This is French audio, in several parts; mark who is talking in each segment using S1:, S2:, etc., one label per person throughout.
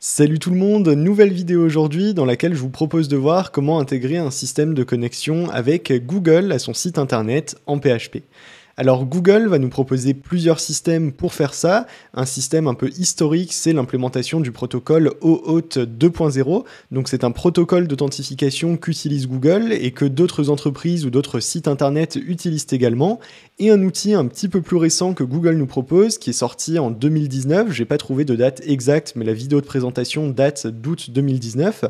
S1: Salut tout le monde, nouvelle vidéo aujourd'hui dans laquelle je vous propose de voir comment intégrer un système de connexion avec Google à son site internet en PHP. Alors Google va nous proposer plusieurs systèmes pour faire ça. Un système un peu historique, c'est l'implémentation du protocole OAuth 2.0. Donc c'est un protocole d'authentification qu'utilise Google et que d'autres entreprises ou d'autres sites internet utilisent également. Et un outil un petit peu plus récent que Google nous propose, qui est sorti en 2019. J'ai pas trouvé de date exacte, mais la vidéo de présentation date d'août 2019.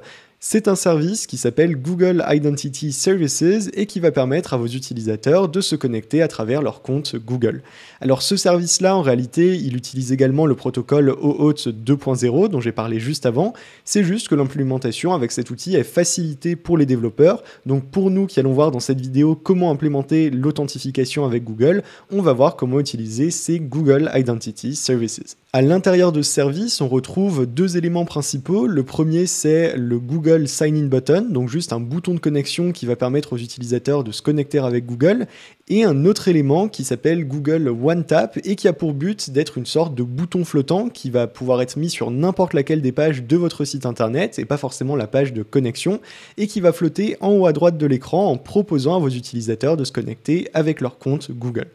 S1: C'est un service qui s'appelle Google Identity Services et qui va permettre à vos utilisateurs de se connecter à travers leur compte Google. Alors ce service-là, en réalité, il utilise également le protocole OAuth 2.0 dont j'ai parlé juste avant. C'est juste que l'implémentation avec cet outil est facilitée pour les développeurs. Donc pour nous qui allons voir dans cette vidéo comment implémenter l'authentification avec Google, on va voir comment utiliser ces Google Identity Services. À l'intérieur de ce service, on retrouve deux éléments principaux. Le premier, c'est le Google Sign-in Button, donc juste un bouton de connexion qui va permettre aux utilisateurs de se connecter avec Google, et un autre élément qui s'appelle Google One Tap et qui a pour but d'être une sorte de bouton flottant qui va pouvoir être mis sur n'importe laquelle des pages de votre site internet et pas forcément la page de connexion, et qui va flotter en haut à droite de l'écran en proposant à vos utilisateurs de se connecter avec leur compte Google.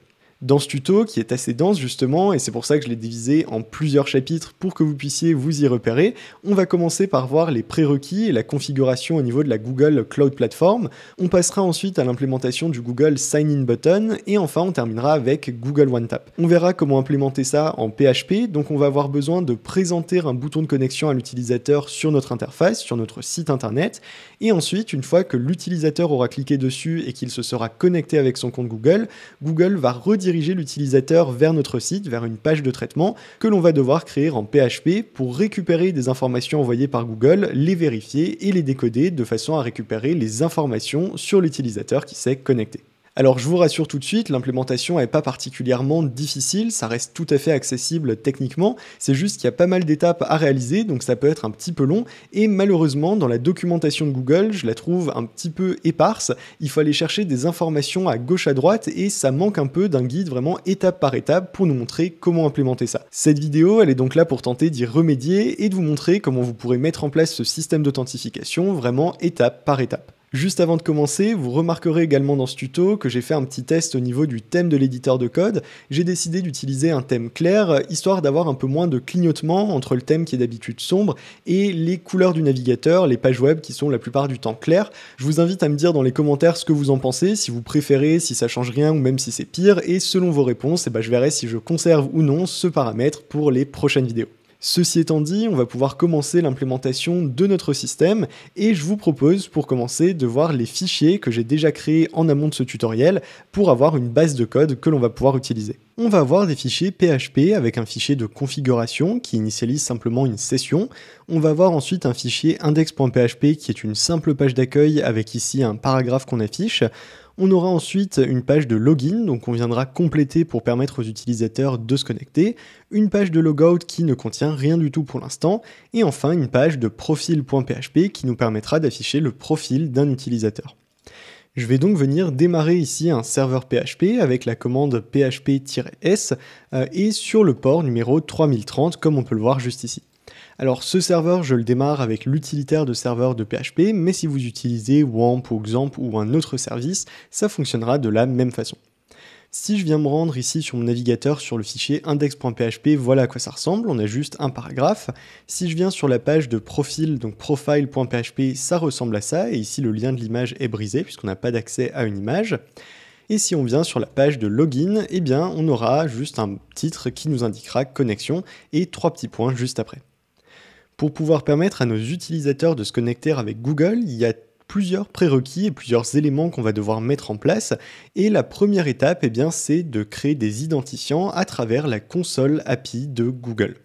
S1: Dans ce tuto, qui est assez dense justement, et c'est pour ça que je l'ai divisé en plusieurs chapitres pour que vous puissiez vous y repérer, on va commencer par voir les prérequis et la configuration au niveau de la Google Cloud Platform. On passera ensuite à l'implémentation du Google Sign-in Button, et enfin on terminera avec Google One Tap. On verra comment implémenter ça en PHP, donc on va avoir besoin de présenter un bouton de connexion à l'utilisateur sur notre interface, sur notre site internet, et ensuite, une fois que l'utilisateur aura cliqué dessus et qu'il se sera connecté avec son compte Google, Google va rediriger l'utilisateur vers notre site, vers une page de traitement que l'on va devoir créer en PHP pour récupérer des informations envoyées par Google, les vérifier et les décoder de façon à récupérer les informations sur l'utilisateur qui s'est connecté. Alors je vous rassure tout de suite, l'implémentation n'est pas particulièrement difficile, ça reste tout à fait accessible techniquement, c'est juste qu'il y a pas mal d'étapes à réaliser, donc ça peut être un petit peu long, et malheureusement dans la documentation de Google, je la trouve un petit peu éparse, il faut aller chercher des informations à gauche à droite, et ça manque un peu d'un guide vraiment étape par étape pour nous montrer comment implémenter ça. Cette vidéo, elle est donc là pour tenter d'y remédier et de vous montrer comment vous pourrez mettre en place ce système d'authentification vraiment étape par étape. Juste avant de commencer, vous remarquerez également dans ce tuto que j'ai fait un petit test au niveau du thème de l'éditeur de code. J'ai décidé d'utiliser un thème clair, histoire d'avoir un peu moins de clignotement entre le thème qui est d'habitude sombre et les couleurs du navigateur, les pages web qui sont la plupart du temps claires. Je vous invite à me dire dans les commentaires ce que vous en pensez, si vous préférez, si ça change rien ou même si c'est pire, et selon vos réponses, je verrai si je conserve ou non ce paramètre pour les prochaines vidéos. Ceci étant dit, on va pouvoir commencer l'implémentation de notre système et je vous propose pour commencer de voir les fichiers que j'ai déjà créés en amont de ce tutoriel pour avoir une base de code que l'on va pouvoir utiliser. On va avoir des fichiers PHP avec un fichier de configuration qui initialise simplement une session. On va avoir ensuite un fichier index.php qui est une simple page d'accueil avec ici un paragraphe qu'on affiche. On aura ensuite une page de login, donc on viendra compléter pour permettre aux utilisateurs de se connecter, une page de logout qui ne contient rien du tout pour l'instant, et enfin une page de profil.php qui nous permettra d'afficher le profil d'un utilisateur. Je vais donc venir démarrer ici un serveur PHP avec la commande php-s et sur le port numéro 3030 comme on peut le voir juste ici. Alors ce serveur, je le démarre avec l'utilitaire de serveur de PHP, mais si vous utilisez WAMP ou XAMPP ou un autre service, ça fonctionnera de la même façon. Si je viens me rendre ici sur mon navigateur sur le fichier index.php, voilà à quoi ça ressemble, on a juste un paragraphe. Si je viens sur la page de profil, donc profile.php, ça ressemble à ça, et ici le lien de l'image est brisé puisqu'on n'a pas d'accès à une image. Et si on vient sur la page de login, eh bien on aura juste un titre qui nous indiquera connexion et 3 petits points juste après. Pour pouvoir permettre à nos utilisateurs de se connecter avec Google, il y a plusieurs prérequis et plusieurs éléments qu'on va devoir mettre en place. Et la première étape, c'est de créer des identifiants à travers la console API de Google.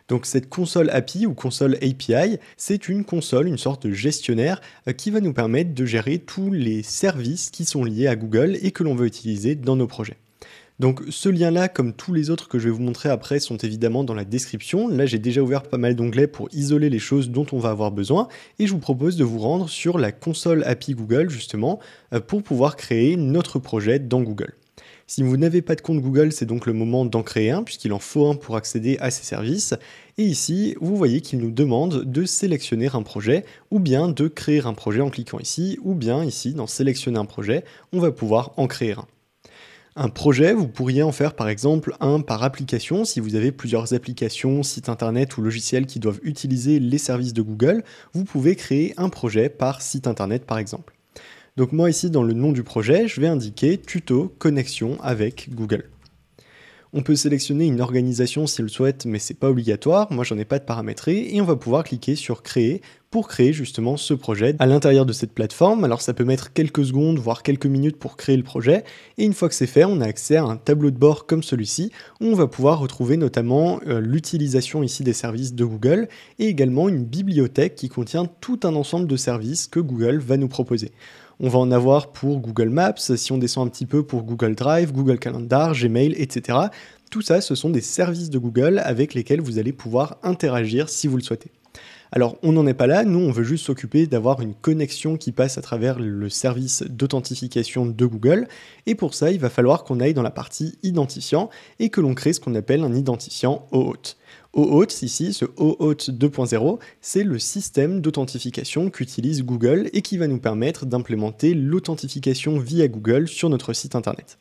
S1: Donc cette console API ou console API, c'est une console, une sorte de gestionnaire qui va nous permettre de gérer tous les services qui sont liés à Google et que l'on veut utiliser dans nos projets. Donc ce lien-là, comme tous les autres que je vais vous montrer après, sont évidemment dans la description. Là, j'ai déjà ouvert pas mal d'onglets pour isoler les choses dont on va avoir besoin. Et je vous propose de vous rendre sur la console API Google, justement, pour pouvoir créer notre projet dans Google. Si vous n'avez pas de compte Google, c'est donc le moment d'en créer un, puisqu'il en faut un pour accéder à ces services. Et ici, vous voyez qu'il nous demande de sélectionner un projet, ou bien de créer un projet en cliquant ici, ou bien ici, dans sélectionner un projet, on va pouvoir en créer un. Un projet, vous pourriez en faire par exemple un par application. Si vous avez plusieurs applications, sites internet ou logiciels qui doivent utiliser les services de Google, vous pouvez créer un projet par site internet par exemple. Donc moi ici dans le nom du projet, je vais indiquer tuto connexion avec Google. On peut sélectionner une organisation s'il le souhaite, mais c'est pas obligatoire. Moi, j'en ai pas de paramétré et on va pouvoir cliquer sur créer pour créer justement ce projet à l'intérieur de cette plateforme. Alors ça peut mettre quelques secondes, voire quelques minutes pour créer le projet. Et une fois que c'est fait, on a accès à un tableau de bord comme celui-ci où on va pouvoir retrouver notamment l'utilisation ici des services de Google et également une bibliothèque qui contient tout un ensemble de services que Google va nous proposer. On va en avoir pour Google Maps, si on descend un petit peu pour Google Drive, Google Calendar, Gmail, etc. Tout ça, ce sont des services de Google avec lesquels vous allez pouvoir interagir si vous le souhaitez. Alors, on n'en est pas là, nous on veut juste s'occuper d'avoir une connexion qui passe à travers le service d'authentification de Google, et pour ça, il va falloir qu'on aille dans la partie identifiant et que l'on crée ce qu'on appelle un identifiant OAuth. OAuth, ici, ce OAuth 2.0, c'est le système d'authentification qu'utilise Google et qui va nous permettre d'implémenter l'authentification via Google sur notre site internet.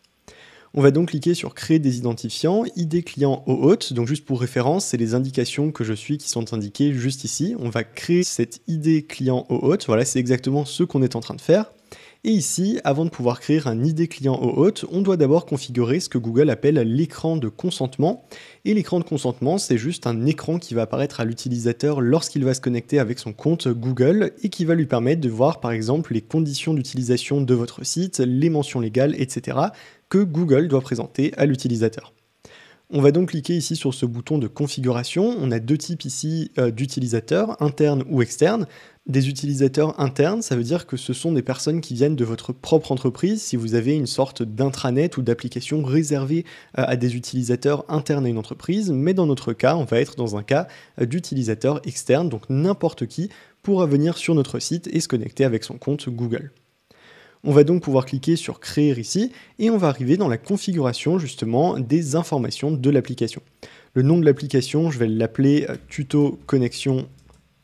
S1: On va donc cliquer sur créer des identifiants, ID client OAuth, donc juste pour référence, c'est les indications que je suis qui sont indiquées juste ici. On va créer cette ID client OAuth, voilà, c'est exactement ce qu'on est en train de faire. Et ici, avant de pouvoir créer un ID client OAuth, on doit d'abord configurer ce que Google appelle l'écran de consentement. Et l'écran de consentement, c'est juste un écran qui va apparaître à l'utilisateur lorsqu'il va se connecter avec son compte Google et qui va lui permettre de voir par exemple les conditions d'utilisation de votre site, les mentions légales, etc. que Google doit présenter à l'utilisateur. On va donc cliquer ici sur ce bouton de configuration. On a deux types ici d'utilisateurs, internes ou externes. Des utilisateurs internes, ça veut dire que ce sont des personnes qui viennent de votre propre entreprise. Si vous avez une sorte d'intranet ou d'application réservée à des utilisateurs internes à une entreprise, mais dans notre cas, on va être dans un cas d'utilisateur externe, donc n'importe qui pourra venir sur notre site et se connecter avec son compte Google. On va donc pouvoir cliquer sur créer ici et on va arriver dans la configuration justement des informations de l'application. Le nom de l'application, je vais l'appeler tuto connexion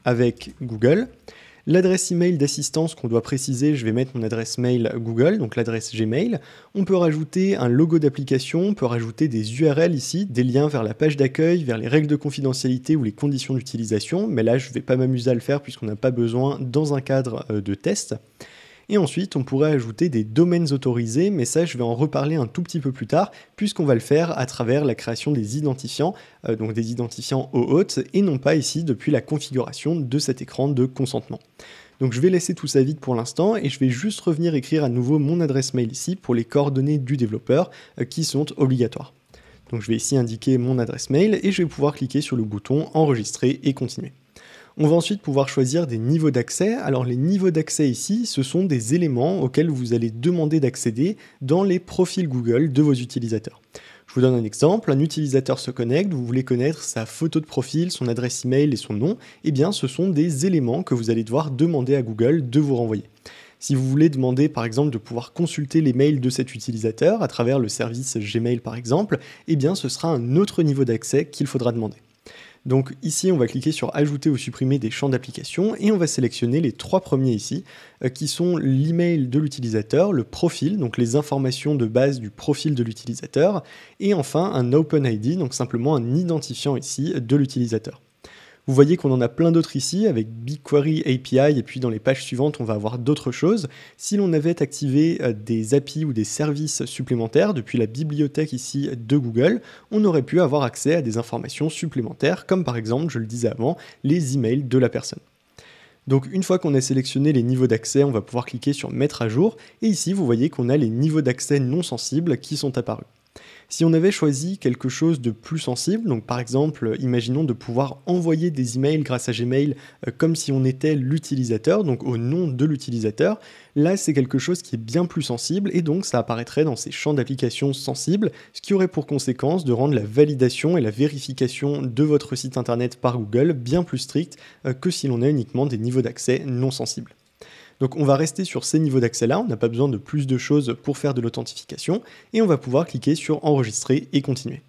S1: avec Google. L'adresse email d'assistance qu'on doit préciser, je vais mettre mon adresse mail Google, donc l'adresse Gmail. On peut rajouter un logo d'application, on peut rajouter des URL ici, des liens vers la page d'accueil, vers les règles de confidentialité ou les conditions d'utilisation, mais là je ne vais pas m'amuser à le faire puisqu'on n'a pas besoin dans un cadre de test. Et ensuite, on pourrait ajouter des domaines autorisés, mais ça, je vais en reparler un tout petit peu plus tard, puisqu'on va le faire à travers la création des identifiants, donc des identifiants OAuth, et non pas ici depuis la configuration de cet écran de consentement. Donc je vais laisser tout ça vide pour l'instant, et je vais juste revenir écrire à nouveau mon adresse mail ici pour les coordonnées du développeur qui sont obligatoires. Donc je vais ici indiquer mon adresse mail, et je vais pouvoir cliquer sur le bouton enregistrer et continuer. On va ensuite pouvoir choisir des niveaux d'accès. Alors les niveaux d'accès ici, ce sont des éléments auxquels vous allez demander d'accéder dans les profils Google de vos utilisateurs. Je vous donne un exemple, un utilisateur se connecte, vous voulez connaître sa photo de profil, son adresse email et son nom, eh bien ce sont des éléments que vous allez devoir demander à Google de vous renvoyer. Si vous voulez demander par exemple de pouvoir consulter les mails de cet utilisateur à travers le service Gmail par exemple, eh bien ce sera un autre niveau d'accès qu'il faudra demander. Donc ici, on va cliquer sur ajouter ou supprimer des champs d'application et on va sélectionner les trois premiers ici, qui sont l'email de l'utilisateur, le profil, donc les informations de base du profil de l'utilisateur, et enfin un OpenID, donc simplement un identifiant ici de l'utilisateur. Vous voyez qu'on en a plein d'autres ici avec BigQuery API et puis dans les pages suivantes on va avoir d'autres choses. Si l'on avait activé des API ou des services supplémentaires depuis la bibliothèque ici de Google, on aurait pu avoir accès à des informations supplémentaires comme par exemple, je le disais avant, les emails de la personne. Donc une fois qu'on a sélectionné les niveaux d'accès, on va pouvoir cliquer sur mettre à jour et ici vous voyez qu'on a les niveaux d'accès non sensibles qui sont apparus. Si on avait choisi quelque chose de plus sensible, donc par exemple, imaginons de pouvoir envoyer des emails grâce à Gmail comme si on était l'utilisateur, donc au nom de l'utilisateur, là c'est quelque chose qui est bien plus sensible et donc ça apparaîtrait dans ces champs d'application sensibles, ce qui aurait pour conséquence de rendre la validation et la vérification de votre site internet par Google bien plus stricte que si l'on a uniquement des niveaux d'accès non sensibles. Donc on va rester sur ces niveaux d'accès-là, on n'a pas besoin de plus de choses pour faire de l'authentification, et on va pouvoir cliquer sur enregistrer et continuer.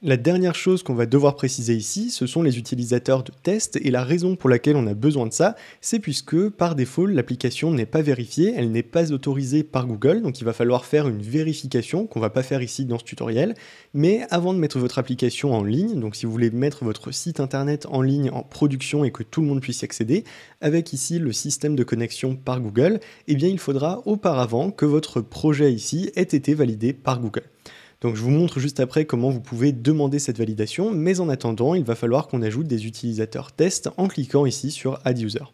S1: La dernière chose qu'on va devoir préciser ici, ce sont les utilisateurs de test, et la raison pour laquelle on a besoin de ça, c'est puisque par défaut l'application n'est pas vérifiée, elle n'est pas autorisée par Google, donc il va falloir faire une vérification qu'on va pas faire ici dans ce tutoriel, mais avant de mettre votre application en ligne, donc si vous voulez mettre votre site internet en ligne en production et que tout le monde puisse y accéder, avec ici le système de connexion par Google, eh bien il faudra auparavant que votre projet ici ait été validé par Google. Donc je vous montre juste après comment vous pouvez demander cette validation, mais en attendant, il va falloir qu'on ajoute des utilisateurs test en cliquant ici sur Add User.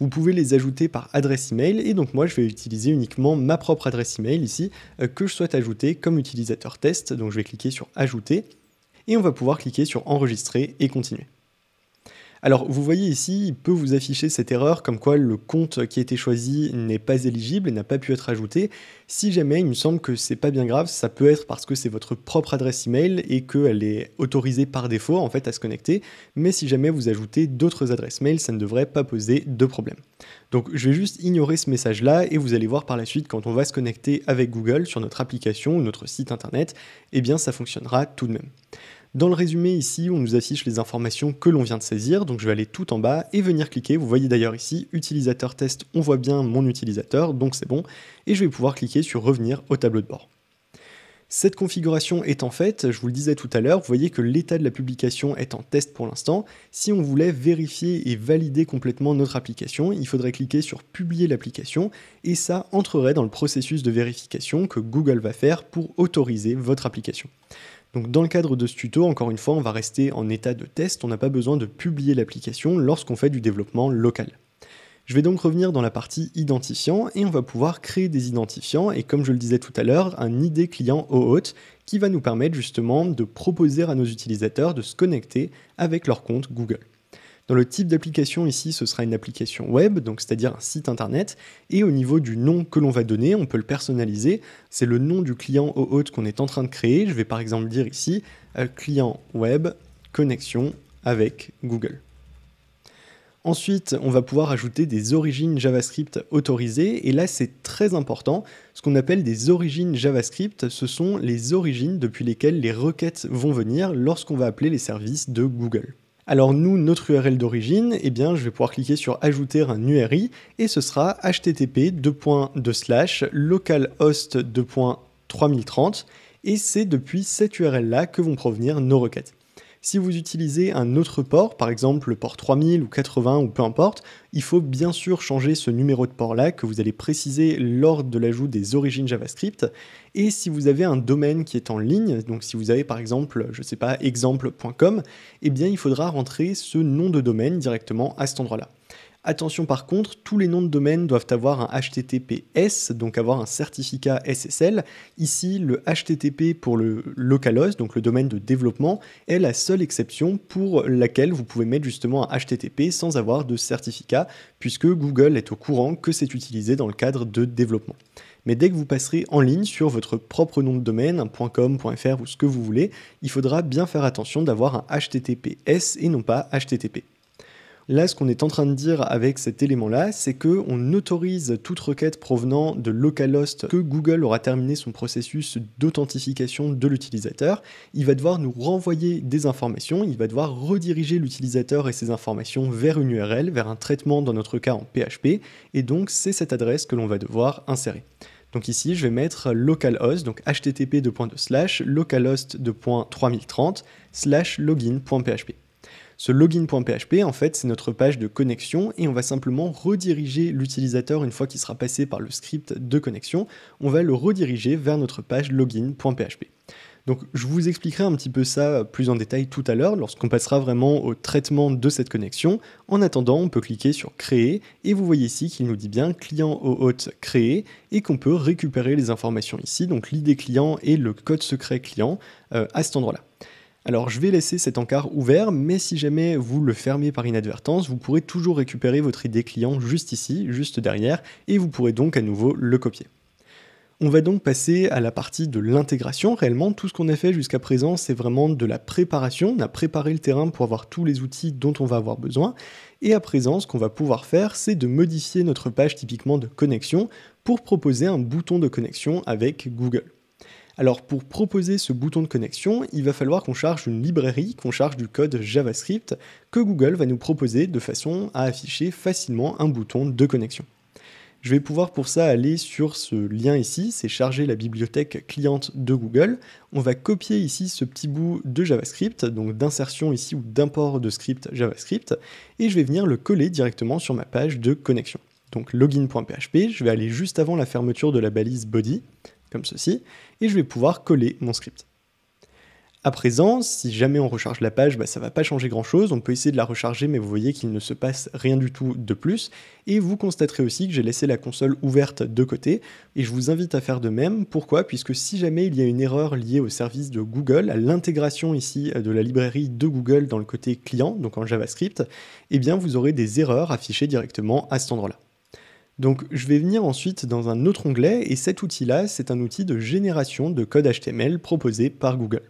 S1: Vous pouvez les ajouter par adresse email, et donc moi je vais utiliser uniquement ma propre adresse email ici, que je souhaite ajouter comme utilisateur test, donc je vais cliquer sur Ajouter, et on va pouvoir cliquer sur Enregistrer et continuer. Alors vous voyez ici, il peut vous afficher cette erreur comme quoi le compte qui a été choisi n'est pas éligible et n'a pas pu être ajouté. Si jamais, il me semble que c'est pas bien grave, ça peut être parce que c'est votre propre adresse email et qu'elle est autorisée par défaut en fait à se connecter, mais si jamais vous ajoutez d'autres adresses mail, ça ne devrait pas poser de problème. Donc je vais juste ignorer ce message là et vous allez voir par la suite quand on va se connecter avec Google sur notre application ou notre site internet, eh bien ça fonctionnera tout de même. Dans le résumé ici, on nous affiche les informations que l'on vient de saisir, donc je vais aller tout en bas et venir cliquer. Vous voyez d'ailleurs ici, utilisateur test, on voit bien mon utilisateur, donc c'est bon, et je vais pouvoir cliquer sur revenir au tableau de bord. Cette configuration étant faite, je vous le disais tout à l'heure, vous voyez que l'état de la publication est en test pour l'instant. Si on voulait vérifier et valider complètement notre application, il faudrait cliquer sur publier l'application et ça entrerait dans le processus de vérification que Google va faire pour autoriser votre application. Donc dans le cadre de ce tuto, encore une fois, on va rester en état de test, on n'a pas besoin de publier l'application lorsqu'on fait du développement local. Je vais donc revenir dans la partie identifiant et on va pouvoir créer des identifiants et comme je le disais tout à l'heure, un ID client OAuth qui va nous permettre justement de proposer à nos utilisateurs de se connecter avec leur compte Google. Dans le type d'application ici, ce sera une application web, donc c'est-à-dire un site internet, et au niveau du nom que l'on va donner, on peut le personnaliser, c'est le nom du client OAuth qu'on est en train de créer, je vais par exemple dire ici, client web, connexion avec Google. Ensuite, on va pouvoir ajouter des origines JavaScript autorisées, et là c'est très important, ce qu'on appelle des origines JavaScript, ce sont les origines depuis lesquelles les requêtes vont venir lorsqu'on va appeler les services de Google. Alors nous, notre URL d'origine, eh bien je vais pouvoir cliquer sur ajouter un URI, et ce sera http://localhost:3030, et c'est depuis cette URL là que vont provenir nos requêtes. Si vous utilisez un autre port, par exemple le port 3000 ou 80 ou peu importe, il faut bien sûr changer ce numéro de port là que vous allez préciser lors de l'ajout des origines JavaScript. Et si vous avez un domaine qui est en ligne, donc si vous avez par exemple, je sais pas, exemple.com, eh bien il faudra rentrer ce nom de domaine directement à cet endroit-là. Attention par contre, tous les noms de domaine doivent avoir un HTTPS, donc avoir un certificat SSL. Ici, le HTTP pour le localhost, donc le domaine de développement, est la seule exception pour laquelle vous pouvez mettre justement un HTTP sans avoir de certificat, puisque Google est au courant que c'est utilisé dans le cadre de développement. Mais dès que vous passerez en ligne sur votre propre nom de domaine, un .com, .fr ou ce que vous voulez, il faudra bien faire attention d'avoir un HTTPS et non pas HTTP. Là, ce qu'on est en train de dire avec cet élément-là, c'est qu'on autorise toute requête provenant de localhost que Google aura terminé son processus d'authentification de l'utilisateur. Il va devoir nous renvoyer des informations, il va devoir rediriger l'utilisateur et ses informations vers une URL, vers un traitement dans notre cas en PHP, et donc c'est cette adresse que l'on va devoir insérer. Donc ici, je vais mettre localhost, donc http://localhost:3030/login.php. Ce login.php, en fait, c'est notre page de connexion et on va simplement rediriger l'utilisateur une fois qu'il sera passé par le script de connexion, on va le rediriger vers notre page login.php. Donc je vous expliquerai un petit peu ça plus en détail tout à l'heure lorsqu'on passera vraiment au traitement de cette connexion. En attendant, on peut cliquer sur créer et vous voyez ici qu'il nous dit bien client OAuth créé et qu'on peut récupérer les informations ici, donc l'ID client et le code secret client à cet endroit-là. Alors je vais laisser cet encart ouvert, mais si jamais vous le fermez par inadvertance, vous pourrez toujours récupérer votre ID client juste ici, juste derrière, et vous pourrez donc à nouveau le copier. On va donc passer à la partie de l'intégration. Réellement, tout ce qu'on a fait jusqu'à présent, c'est vraiment de la préparation. On a préparé le terrain pour avoir tous les outils dont on va avoir besoin. Et à présent, ce qu'on va pouvoir faire, c'est de modifier notre page typiquement de connexion pour proposer un bouton de connexion avec Google. Alors pour proposer ce bouton de connexion, il va falloir qu'on charge une librairie, qu'on charge du code JavaScript que Google va nous proposer de façon à afficher facilement un bouton de connexion. Je vais pouvoir pour ça aller sur ce lien ici, c'est charger la bibliothèque cliente de Google. On va copier ici ce petit bout de JavaScript, donc d'insertion ici ou d'import de script JavaScript, et je vais venir le coller directement sur ma page de connexion. Donc login.php, je vais aller juste avant la fermeture de la balise body, comme ceci, et je vais pouvoir coller mon script. À présent, si jamais on recharge la page, ça ne va pas changer grand chose, on peut essayer de la recharger mais vous voyez qu'il ne se passe rien du tout de plus, et vous constaterez aussi que j'ai laissé la console ouverte de côté, et je vous invite à faire de même. Pourquoi ? Puisque si jamais il y a une erreur liée au service de Google, à l'intégration ici de la librairie de Google dans le côté client, donc en JavaScript, eh bien vous aurez des erreurs affichées directement à cet endroit-là. Donc je vais venir ensuite dans un autre onglet, et cet outil-là, c'est un outil de génération de code HTML proposé par Google.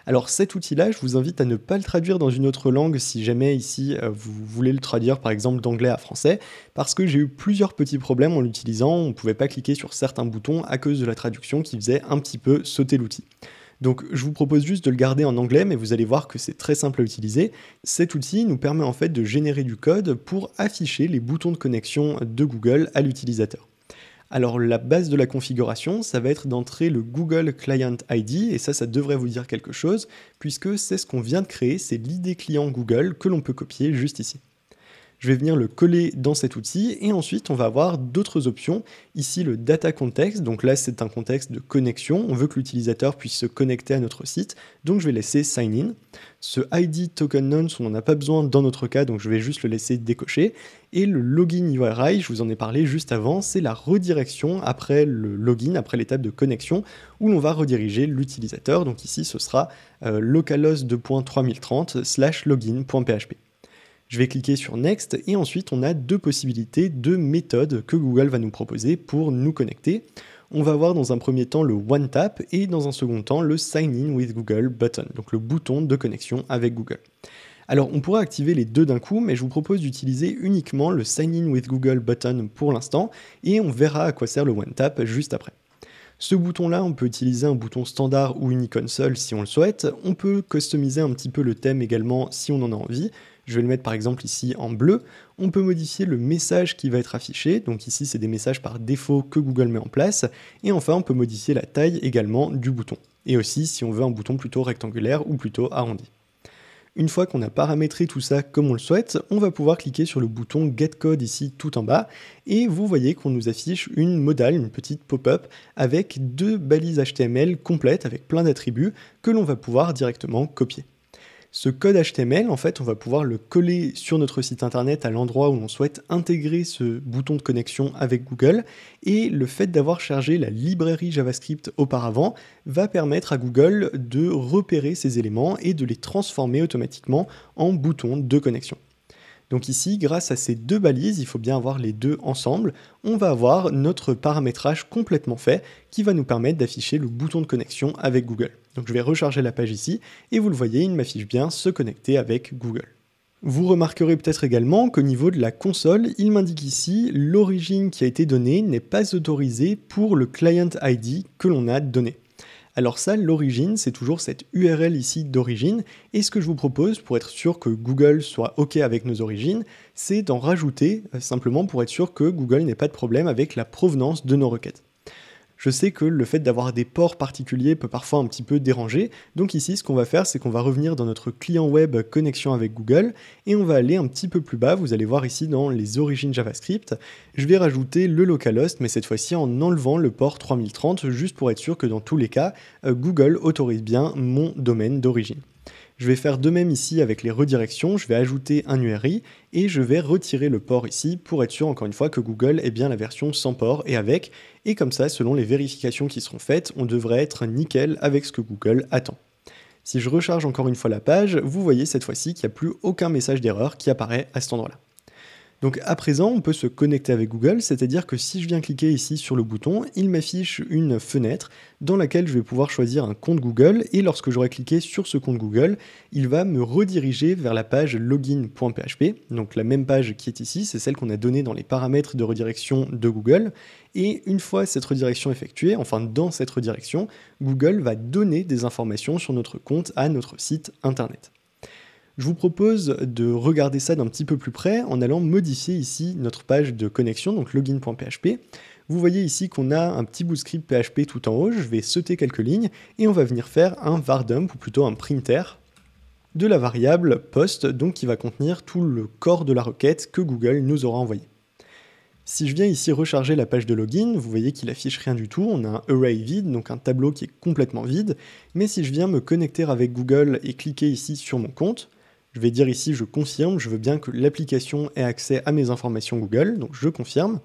S1: Alors cet outil-là, je vous invite à ne pas le traduire dans une autre langue si jamais ici vous voulez le traduire par exemple d'anglais à français, parce que j'ai eu plusieurs petits problèmes en l'utilisant, on ne pouvait pas cliquer sur certains boutons à cause de la traduction qui faisait un petit peu sauter l'outil. Donc je vous propose juste de le garder en anglais, mais vous allez voir que c'est très simple à utiliser. Cet outil nous permet en fait de générer du code pour afficher les boutons de connexion de Google à l'utilisateur. Alors la base de la configuration, ça va être d'entrer le Google Client ID, et ça devrait vous dire quelque chose, puisque c'est ce qu'on vient de créer, c'est l'ID client Google que l'on peut copier juste ici. Je vais venir le coller dans cet outil, et ensuite on va avoir d'autres options. Ici le data context, donc là c'est un contexte de connexion, on veut que l'utilisateur puisse se connecter à notre site, donc je vais laisser sign in. Ce ID token nonce, on n'en a pas besoin dans notre cas, donc je vais juste le laisser décocher. Et le login URI, je vous en ai parlé juste avant, c'est la redirection après le login, après l'étape de connexion, où l'on va rediriger l'utilisateur. Donc ici ce sera localhost.3030/login.php. Je vais cliquer sur Next, et ensuite on a deux possibilités de méthodes que Google va nous proposer pour nous connecter. On va avoir dans un premier temps le One Tap, et dans un second temps le Sign in with Google button, donc le bouton de connexion avec Google. Alors on pourra activer les deux d'un coup, mais je vous propose d'utiliser uniquement le Sign in with Google button pour l'instant, et on verra à quoi sert le One Tap juste après. Ce bouton-là, on peut utiliser un bouton standard ou une icône seule si on le souhaite. On peut customiser un petit peu le thème également si on en a envie. Je vais le mettre par exemple ici en bleu. On peut modifier le message qui va être affiché. Donc ici, c'est des messages par défaut que Google met en place. Et enfin, on peut modifier la taille également du bouton. Et aussi si on veut un bouton plutôt rectangulaire ou plutôt arrondi. Une fois qu'on a paramétré tout ça comme on le souhaite, on va pouvoir cliquer sur le bouton Get Code ici tout en bas, et vous voyez qu'on nous affiche une modale, une petite pop-up, avec deux balises HTML complètes avec plein d'attributs que l'on va pouvoir directement copier. Ce code HTML, en fait, on va pouvoir le coller sur notre site internet à l'endroit où on souhaite intégrer ce bouton de connexion avec Google, et le fait d'avoir chargé la librairie JavaScript auparavant va permettre à Google de repérer ces éléments et de les transformer automatiquement en boutons de connexion. Donc ici, grâce à ces deux balises, il faut bien avoir les deux ensemble, on va avoir notre paramétrage complètement fait qui va nous permettre d'afficher le bouton de connexion avec Google. Donc je vais recharger la page ici, et vous le voyez, il m'affiche bien se connecter avec Google. Vous remarquerez peut-être également qu'au niveau de la console, il m'indique ici l'origine qui a été donnée n'est pas autorisée pour le Client ID que l'on a donné. Alors ça, l'origine, c'est toujours cette URL ici d'origine, et ce que je vous propose pour être sûr que Google soit OK avec nos origines, c'est d'en rajouter simplement pour être sûr que Google n'ait pas de problème avec la provenance de nos requêtes. Je sais que le fait d'avoir des ports particuliers peut parfois un petit peu déranger, donc ici ce qu'on va faire, c'est qu'on va revenir dans notre client web connexion avec Google, et on va aller un petit peu plus bas, vous allez voir ici dans les origines JavaScript, je vais rajouter le localhost, mais cette fois-ci en enlevant le port 3030, juste pour être sûr que dans tous les cas, Google autorise bien mon domaine d'origine. Je vais faire de même ici avec les redirections, je vais ajouter un URI et je vais retirer le port ici pour être sûr encore une fois que Google ait bien la version sans port et avec, et comme ça selon les vérifications qui seront faites, on devrait être nickel avec ce que Google attend. Si je recharge encore une fois la page, vous voyez cette fois-ci qu'il n'y a plus aucun message d'erreur qui apparaît à cet endroit-là. Donc à présent, on peut se connecter avec Google, c'est-à-dire que si je viens cliquer ici sur le bouton, il m'affiche une fenêtre dans laquelle je vais pouvoir choisir un compte Google et lorsque j'aurai cliqué sur ce compte Google, il va me rediriger vers la page login.php. Donc la même page qui est ici, c'est celle qu'on a donnée dans les paramètres de redirection de Google. Et une fois cette redirection effectuée, enfin dans cette redirection, Google va donner des informations sur notre compte à notre site internet. Je vous propose de regarder ça d'un petit peu plus près en allant modifier ici notre page de connexion, donc login.php. Vous voyez ici qu'on a un petit bout de script PHP tout en haut, je vais sauter quelques lignes et on va venir faire un var_dump ou plutôt un printer de la variable post, donc qui va contenir tout le corps de la requête que Google nous aura envoyé. Si je viens ici recharger la page de login, vous voyez qu'il affiche rien du tout, on a un array vide, donc un tableau qui est complètement vide, mais si je viens me connecter avec Google et cliquer ici sur mon compte, je vais dire ici je confirme, je veux bien que l'application ait accès à mes informations Google, donc je confirme.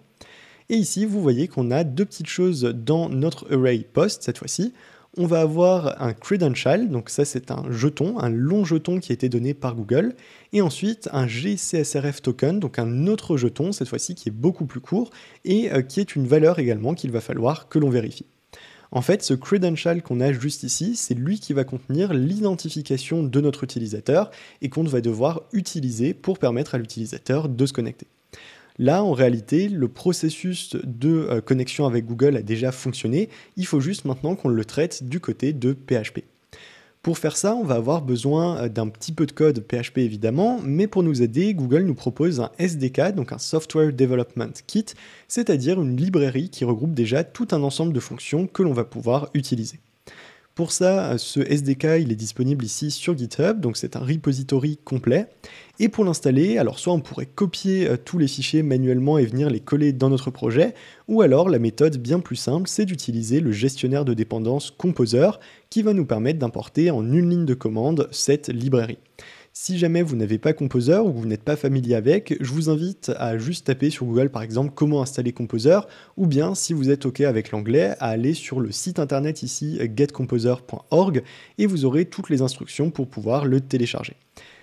S1: Et ici vous voyez qu'on a deux petites choses dans notre array post cette fois-ci. On va avoir un credential, donc ça c'est un jeton, un long jeton qui a été donné par Google, et ensuite un GCSRF token, donc un autre jeton cette fois-ci qui est beaucoup plus court et qui est une valeur également qu'il va falloir que l'on vérifie. En fait, ce credential qu'on a juste ici, c'est lui qui va contenir l'identification de notre utilisateur et qu'on va devoir utiliser pour permettre à l'utilisateur de se connecter. Là, en réalité, le processus de connexion avec Google a déjà fonctionné, il faut juste maintenant qu'on le traite du côté de PHP. Pour faire ça, on va avoir besoin d'un petit peu de code PHP évidemment, mais pour nous aider, Google nous propose un SDK, donc un Software Development Kit, c'est-à-dire une librairie qui regroupe déjà tout un ensemble de fonctions que l'on va pouvoir utiliser. Pour ça, ce SDK il est disponible ici sur GitHub, donc c'est un repository complet. Et pour l'installer, alors soit on pourrait copier tous les fichiers manuellement et venir les coller dans notre projet, ou alors la méthode bien plus simple, c'est d'utiliser le gestionnaire de dépendances Composer qui va nous permettre d'importer en une ligne de commande cette librairie. Si jamais vous n'avez pas Composer ou que vous n'êtes pas familier avec, je vous invite à juste taper sur Google par exemple comment installer Composer, ou bien si vous êtes OK avec l'anglais, à aller sur le site internet ici getcomposer.org et vous aurez toutes les instructions pour pouvoir le télécharger.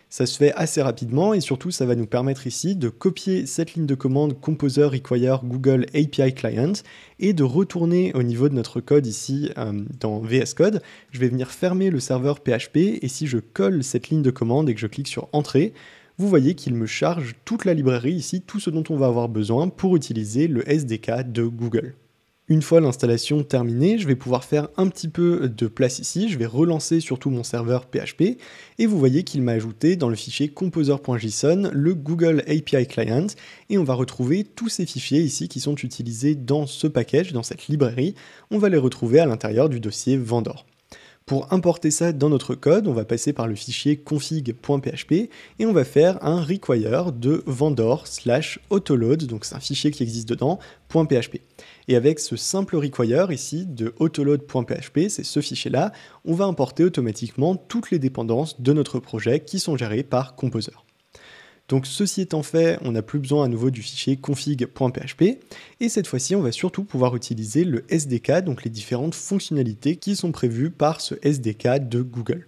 S1: Ça se fait assez rapidement et surtout ça va nous permettre ici de copier cette ligne de commande Composer require Google API Client et de retourner au niveau de notre code ici dans VS Code. Je vais venir fermer le serveur PHP et si je colle cette ligne de commande et que je clique sur Entrée, vous voyez qu'il me charge toute la librairie ici, tout ce dont on va avoir besoin pour utiliser le SDK de Google. Une fois l'installation terminée, je vais pouvoir faire un petit peu de place ici, je vais relancer surtout mon serveur PHP, et vous voyez qu'il m'a ajouté dans le fichier composer.json le Google API Client, et on va retrouver tous ces fichiers ici qui sont utilisés dans ce package, dans cette librairie, on va les retrouver à l'intérieur du dossier Vendor. Pour importer ça dans notre code, on va passer par le fichier config.php et on va faire un require de vendor/autoload, donc c'est un fichier qui existe dedans, .php. Et avec ce simple require ici de autoload.php, c'est ce fichier-là, on va importer automatiquement toutes les dépendances de notre projet qui sont gérées par Composer. Donc ceci étant fait, on n'a plus besoin à nouveau du fichier config.php, et cette fois-ci on va surtout pouvoir utiliser le SDK, donc les différentes fonctionnalités qui sont prévues par ce SDK de Google.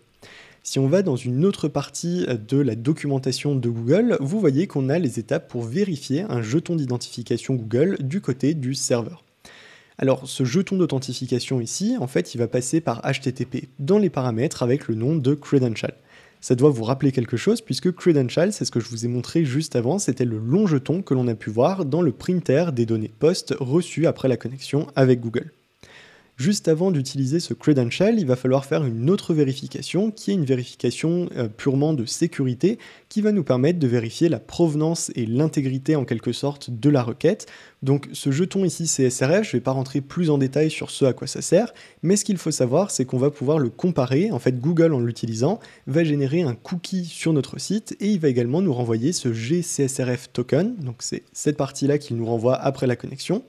S1: Si on va dans une autre partie de la documentation de Google, vous voyez qu'on a les étapes pour vérifier un jeton d'identification Google du côté du serveur. Alors ce jeton d'authentification ici, en fait il va passer par HTTP dans les paramètres avec le nom de credential. Ça doit vous rappeler quelque chose puisque credential, c'est ce que je vous ai montré juste avant, c'était le long jeton que l'on a pu voir dans le printer des données post reçues après la connexion avec Google. Juste avant d'utiliser ce credential, il va falloir faire une autre vérification qui est une vérification purement de sécurité qui va nous permettre de vérifier la provenance et l'intégrité en quelque sorte de la requête. Donc ce jeton ici CSRF, je ne vais pas rentrer plus en détail sur ce à quoi ça sert, mais ce qu'il faut savoir c'est qu'on va pouvoir le comparer. En fait Google en l'utilisant va générer un cookie sur notre site et il va également nous renvoyer ce GCSRF token, donc c'est cette partie-là qu'il nous renvoie après la connexion.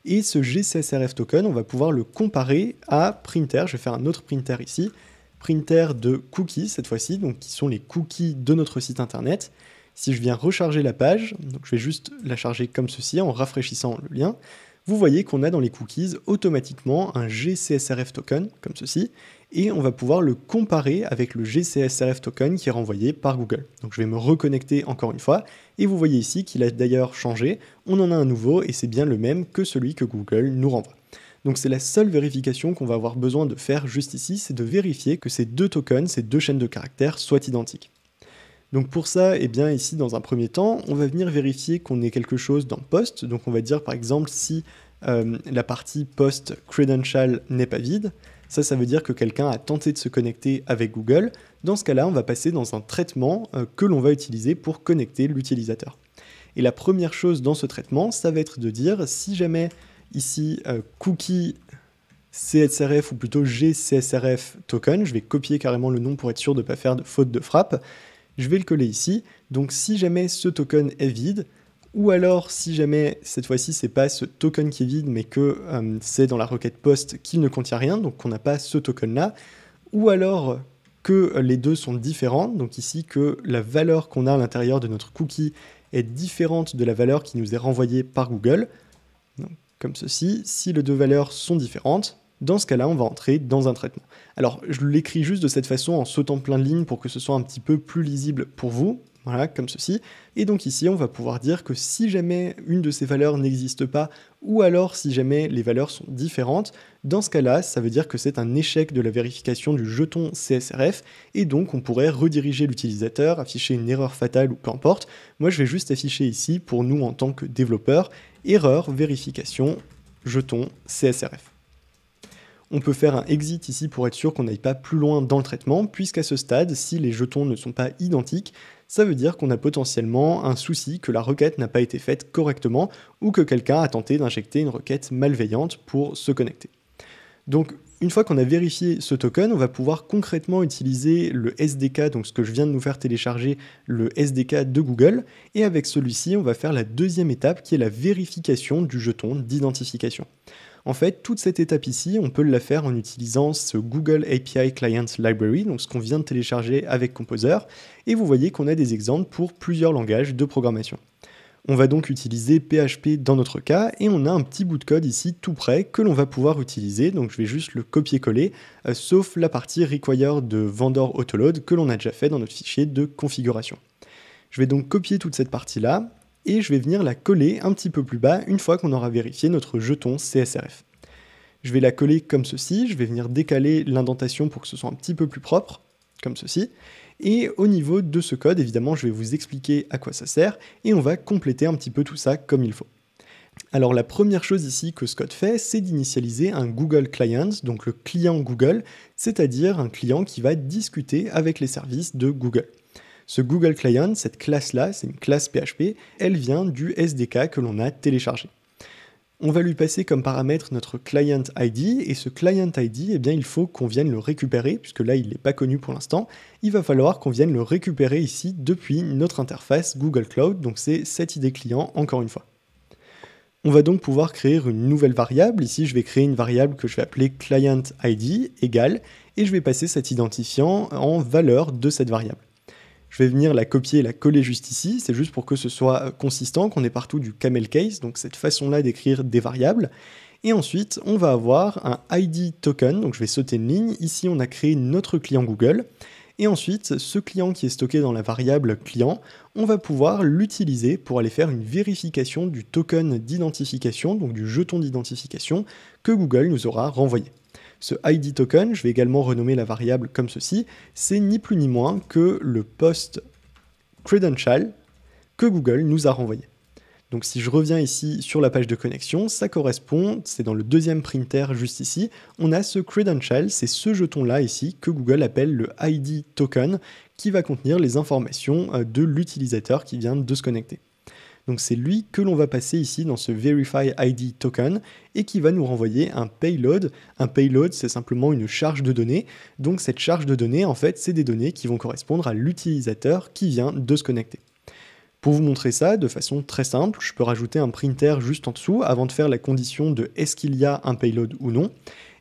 S1: Et ce GCSRF token, on va pouvoir le comparer à printer. Je vais faire un autre printer ici, printer de cookies cette fois-ci, donc qui sont les cookies de notre site internet. Si je viens recharger la page, donc je vais juste la charger comme ceci en rafraîchissant le lien, vous voyez qu'on a dans les cookies automatiquement un GCSRF token, comme ceci, et on va pouvoir le comparer avec le GCSRF token qui est renvoyé par Google. Donc je vais me reconnecter encore une fois, et vous voyez ici qu'il a d'ailleurs changé, on en a un nouveau, et c'est bien le même que celui que Google nous renvoie. Donc c'est la seule vérification qu'on va avoir besoin de faire juste ici, c'est de vérifier que ces deux tokens, ces deux chaînes de caractères soient identiques. Donc pour ça, eh bien ici dans un premier temps, on va venir vérifier qu'on ait quelque chose dans post, donc on va dire par exemple si la partie post credential n'est pas vide, ça veut dire que quelqu'un a tenté de se connecter avec Google. Dans ce cas-là, on va passer dans un traitement que l'on va utiliser pour connecter l'utilisateur. Et la première chose dans ce traitement, ça va être de dire si jamais ici cookie CSRF ou plutôt GCSRF token, je vais copier carrément le nom pour être sûr de ne pas faire de faute de frappe, je vais le coller ici. Donc si jamais ce token est vide, ou alors si jamais cette fois-ci c'est pas ce token qui est vide mais que c'est dans la requête post qu'il ne contient rien, donc qu'on n'a pas ce token là, ou alors que les deux sont différentes, donc ici que la valeur qu'on a à l'intérieur de notre cookie est différente de la valeur qui nous est renvoyée par Google, donc, comme ceci, si les deux valeurs sont différentes, dans ce cas-là, on va entrer dans un traitement. Alors, je l'écris juste de cette façon en sautant plein de lignes pour que ce soit un petit peu plus lisible pour vous. Voilà, comme ceci. Et donc ici, on va pouvoir dire que si jamais une de ces valeurs n'existe pas, ou alors si jamais les valeurs sont différentes, dans ce cas-là, ça veut dire que c'est un échec de la vérification du jeton CSRF, et donc on pourrait rediriger l'utilisateur, afficher une erreur fatale ou peu importe. Moi, je vais juste afficher ici, pour nous en tant que développeurs, erreur vérification jeton CSRF. On peut faire un exit ici pour être sûr qu'on n'aille pas plus loin dans le traitement, puisqu'à ce stade, si les jetons ne sont pas identiques, ça veut dire qu'on a potentiellement un souci que la requête n'a pas été faite correctement ou que quelqu'un a tenté d'injecter une requête malveillante pour se connecter. Donc, une fois qu'on a vérifié ce token, on va pouvoir concrètement utiliser le SDK, donc ce que je viens de nous faire télécharger, le SDK de Google, et avec celui-ci, on va faire la deuxième étape qui est la vérification du jeton d'identification. En fait, toute cette étape ici, on peut la faire en utilisant ce Google API Client Library, donc ce qu'on vient de télécharger avec Composer, et vous voyez qu'on a des exemples pour plusieurs langages de programmation. On va donc utiliser PHP dans notre cas, et on a un petit bout de code ici tout prêt que l'on va pouvoir utiliser, donc je vais juste le copier-coller, sauf la partie require de vendor autoload que l'on a déjà fait dans notre fichier de configuration. Je vais donc copier toute cette partie-là, et je vais venir la coller un petit peu plus bas une fois qu'on aura vérifié notre jeton CSRF. Je vais la coller comme ceci, je vais venir décaler l'indentation pour que ce soit un petit peu plus propre, comme ceci, et au niveau de ce code, évidemment, je vais vous expliquer à quoi ça sert, et on va compléter un petit peu tout ça comme il faut. Alors la première chose ici que ce code fait, c'est d'initialiser un Google Client, donc le client Google, c'est-à-dire un client qui va discuter avec les services de Google. Ce Google Client, cette classe-là, c'est une classe PHP, elle vient du SDK que l'on a téléchargé. On va lui passer comme paramètre notre Client ID, et ce Client ID, eh bien, il faut qu'on vienne le récupérer, puisque là, il n'est pas connu pour l'instant. Il va falloir qu'on vienne le récupérer ici depuis notre interface Google Cloud, donc c'est cette ID client encore une fois. On va donc pouvoir créer une nouvelle variable. Ici, je vais créer une variable que je vais appeler Client ID égale, et je vais passer cet identifiant en valeur de cette variable. Je vais venir la copier et la coller juste ici, c'est juste pour que ce soit consistant, qu'on ait partout du camel case, donc cette façon-là d'écrire des variables. Et ensuite, on va avoir un ID token, donc je vais sauter une ligne. Ici, on a créé notre client Google. Et ensuite, ce client qui est stocké dans la variable client, on va pouvoir l'utiliser pour aller faire une vérification du token d'identification, donc du jeton d'identification que Google nous aura renvoyé. Ce ID token, je vais également renommer la variable comme ceci, c'est ni plus ni moins que le post credential que Google nous a renvoyé. Donc si je reviens ici sur la page de connexion, ça correspond, c'est dans le deuxième printer juste ici, on a ce credential, c'est ce jeton-là ici que Google appelle le ID token qui va contenir les informations de l'utilisateur qui vient de se connecter. Donc c'est lui que l'on va passer ici dans ce Verify ID token et qui va nous renvoyer un payload. Un payload, c'est simplement une charge de données. Donc cette charge de données, en fait, c'est des données qui vont correspondre à l'utilisateur qui vient de se connecter. Pour vous montrer ça de façon très simple, je peux rajouter un printer juste en dessous avant de faire la condition de est-ce qu'il y a un payload ou non.